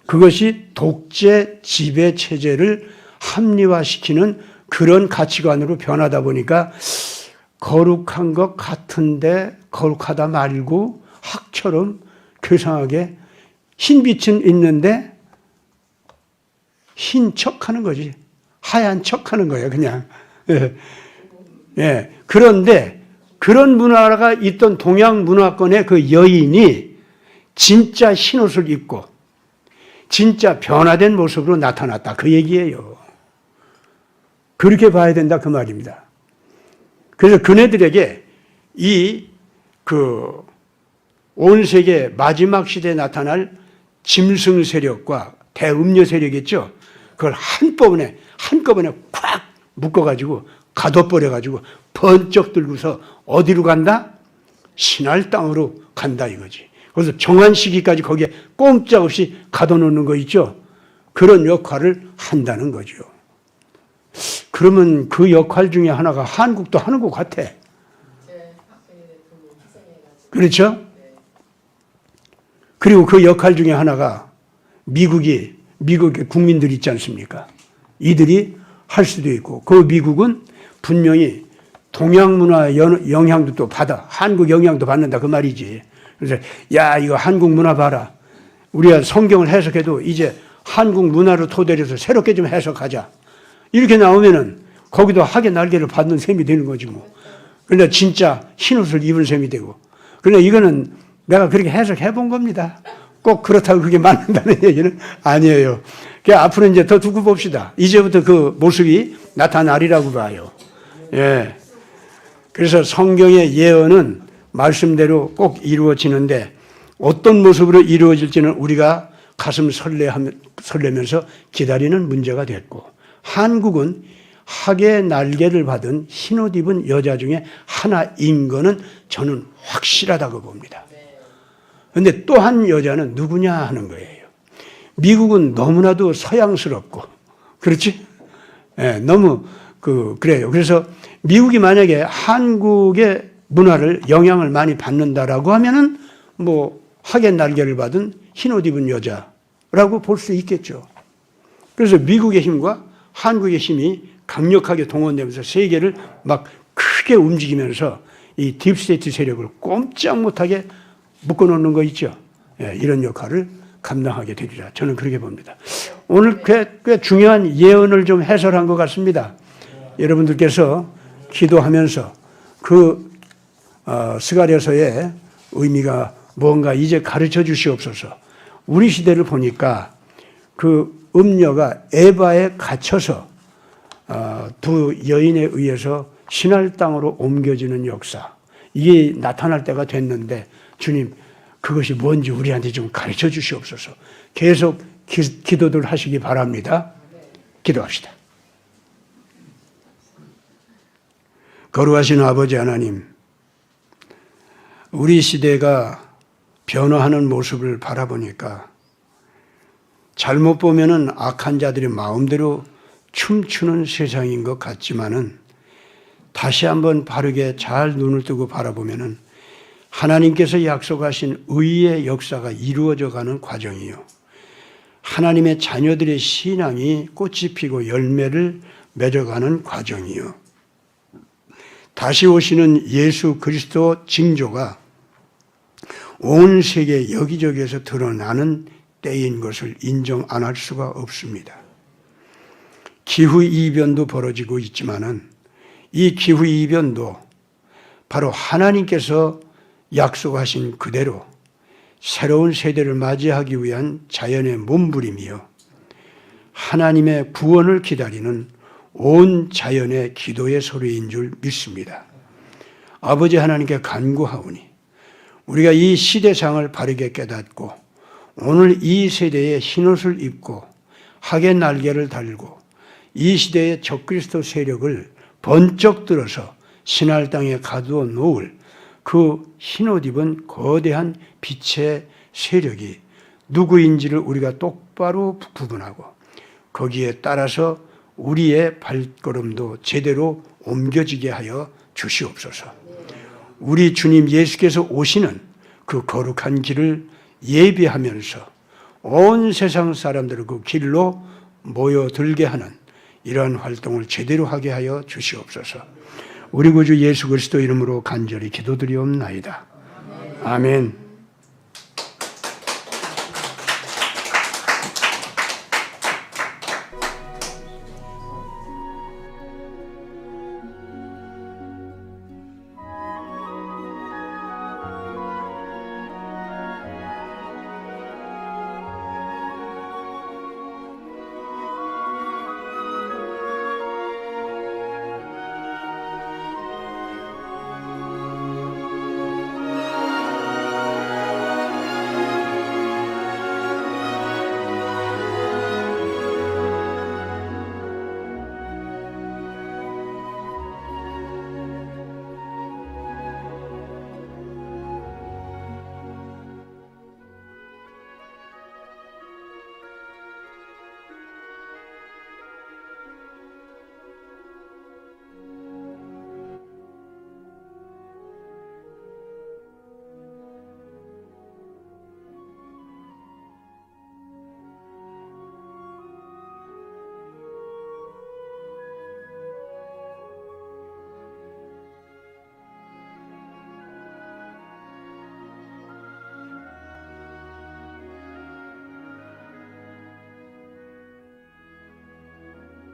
그것이 독재 지배 체제를 합리화시키는 그런 가치관으로 변하다 보니까 거룩한 것 같은데 거룩하다 말고 학처럼 교상하게 흰빛은 있는데 흰 척하는 거지. 하얀 척하는 거예요, 그냥. 예. 그런데 그런 문화가 있던 동양 문화권의 그 여인이 진짜 흰옷을 입고 진짜 변화된 모습으로 나타났다, 그 얘기예요. 그렇게 봐야 된다, 그 말입니다. 그래서 그네들에게 온 세계 마지막 시대에 나타날 짐승 세력과 대음료 세력이겠죠. 그걸 한꺼번에 콱 묶어가지고 가둬버려가지고 번쩍 들고서 어디로 간다? 신할 땅으로 간다, 이거지. 그래서 정한 시기까지 거기에 꼼짝없이 가둬놓는 거 있죠. 그런 역할을 한다는 거죠. 그러면 그 역할 중에 하나가 한국도 하는 것 같아. 제 박근혜 대통령 희생해가지고. 그렇죠? 네. 그리고 그 역할 중에 하나가 미국의 국민들 있지 않습니까? 이들이 할 수도 있고, 그 미국은 분명히 동양 문화 영향도 또 받아. 한국 영향도 받는다 그 말이지. 그래서 야, 이거 한국 문화 봐라. 우리가 성경을 해석해도 이제 한국 문화를 토대로 해서 새롭게 좀 해석하자. 이렇게 나오면은 거기도 학의 날개를 받는 셈이 되는 거지 뭐. 그러나 진짜 흰옷을 입은 셈이 되고. 그러나 이거는 내가 그렇게 해석해 본 겁니다. 꼭 그렇다고 그게 맞는다는 얘기는 아니에요. 그러니까 앞으로 이제 더 두고 봅시다. 이제부터 그 모습이 나타나리라고 봐요. 예. 그래서 성경의 예언은 말씀대로 꼭 이루어지는데 어떤 모습으로 이루어질지는 우리가 가슴 설레면서 기다리는 문제가 됐고, 한국은 학의 날개를 받은 흰옷 입은 여자 중에 하나인 거는 저는 확실하다고 봅니다. 그런데 또 한 여자는 누구냐 하는 거예요. 미국은 너무나도 서양스럽고, 그렇지? 예, 너무 그래요. 그래서 미국이 만약에 한국의 문화를 영향을 많이 받는다라고 하면은 뭐 학의 날개를 받은 흰옷 입은 여자라고 볼 수 있겠죠. 그래서 미국의 힘과 한국의 힘이 강력하게 동원되면서 세계를 막 크게 움직이면서 이 딥스테이트 세력을 꼼짝 못하게 묶어놓는 거 있죠. 예, 이런 역할을 감당하게 되리라. 저는 그렇게 봅니다. 오늘 꽤 중요한 예언을 좀 해설한 것 같습니다. 여러분들께서 기도하면서 그 스가랴서의 의미가 뭔가 이제 가르쳐 주시옵소서. 우리 시대를 보니까 그 음녀가 에바에 갇혀서 두 여인에 의해서 신할 땅으로 옮겨지는 역사, 이게 나타날 때가 됐는데 주님 그것이 뭔지 우리한테 좀 가르쳐 주시옵소서. 계속 기도들 하시기 바랍니다. 기도합시다. 거룩하신 아버지 하나님, 우리 시대가 변화하는 모습을 바라보니까 잘못 보면은 악한 자들이 마음대로 춤추는 세상인 것 같지만은 다시 한번 바르게 잘 눈을 뜨고 바라보면은 하나님께서 약속하신 의의 역사가 이루어져 가는 과정이요. 하나님의 자녀들의 신앙이 꽃이 피고 열매를 맺어가는 과정이요. 다시 오시는 예수 그리스도 징조가 온 세계 여기저기에서 드러나는 때인 것을 인정 안 할 수가 없습니다. 기후이변도 벌어지고 있지만은 이 기후이변도 바로 하나님께서 약속하신 그대로 새로운 세대를 맞이하기 위한 자연의 몸부림이요. 하나님의 구원을 기다리는 온 자연의 기도의 소리인 줄 믿습니다. 아버지 하나님께 간구하오니 우리가 이 시대상을 바르게 깨닫고 오늘 이 세대에 흰옷을 입고 학의 날개를 달고 이 시대의 적그리스도 세력을 번쩍 들어서 신할 땅에 가두어 놓을 그 흰옷 입은 거대한 빛의 세력이 누구인지를 우리가 똑바로 구분하고 거기에 따라서 우리의 발걸음도 제대로 옮겨지게 하여 주시옵소서. 우리 주님 예수께서 오시는 그 거룩한 길을 예비하면서 온 세상 사람들을 그 길로 모여들게 하는 이러한 활동을 제대로 하게 하여 주시옵소서. 우리 구주 예수 그리스도 이름으로 간절히 기도드리옵나이다. 아멘.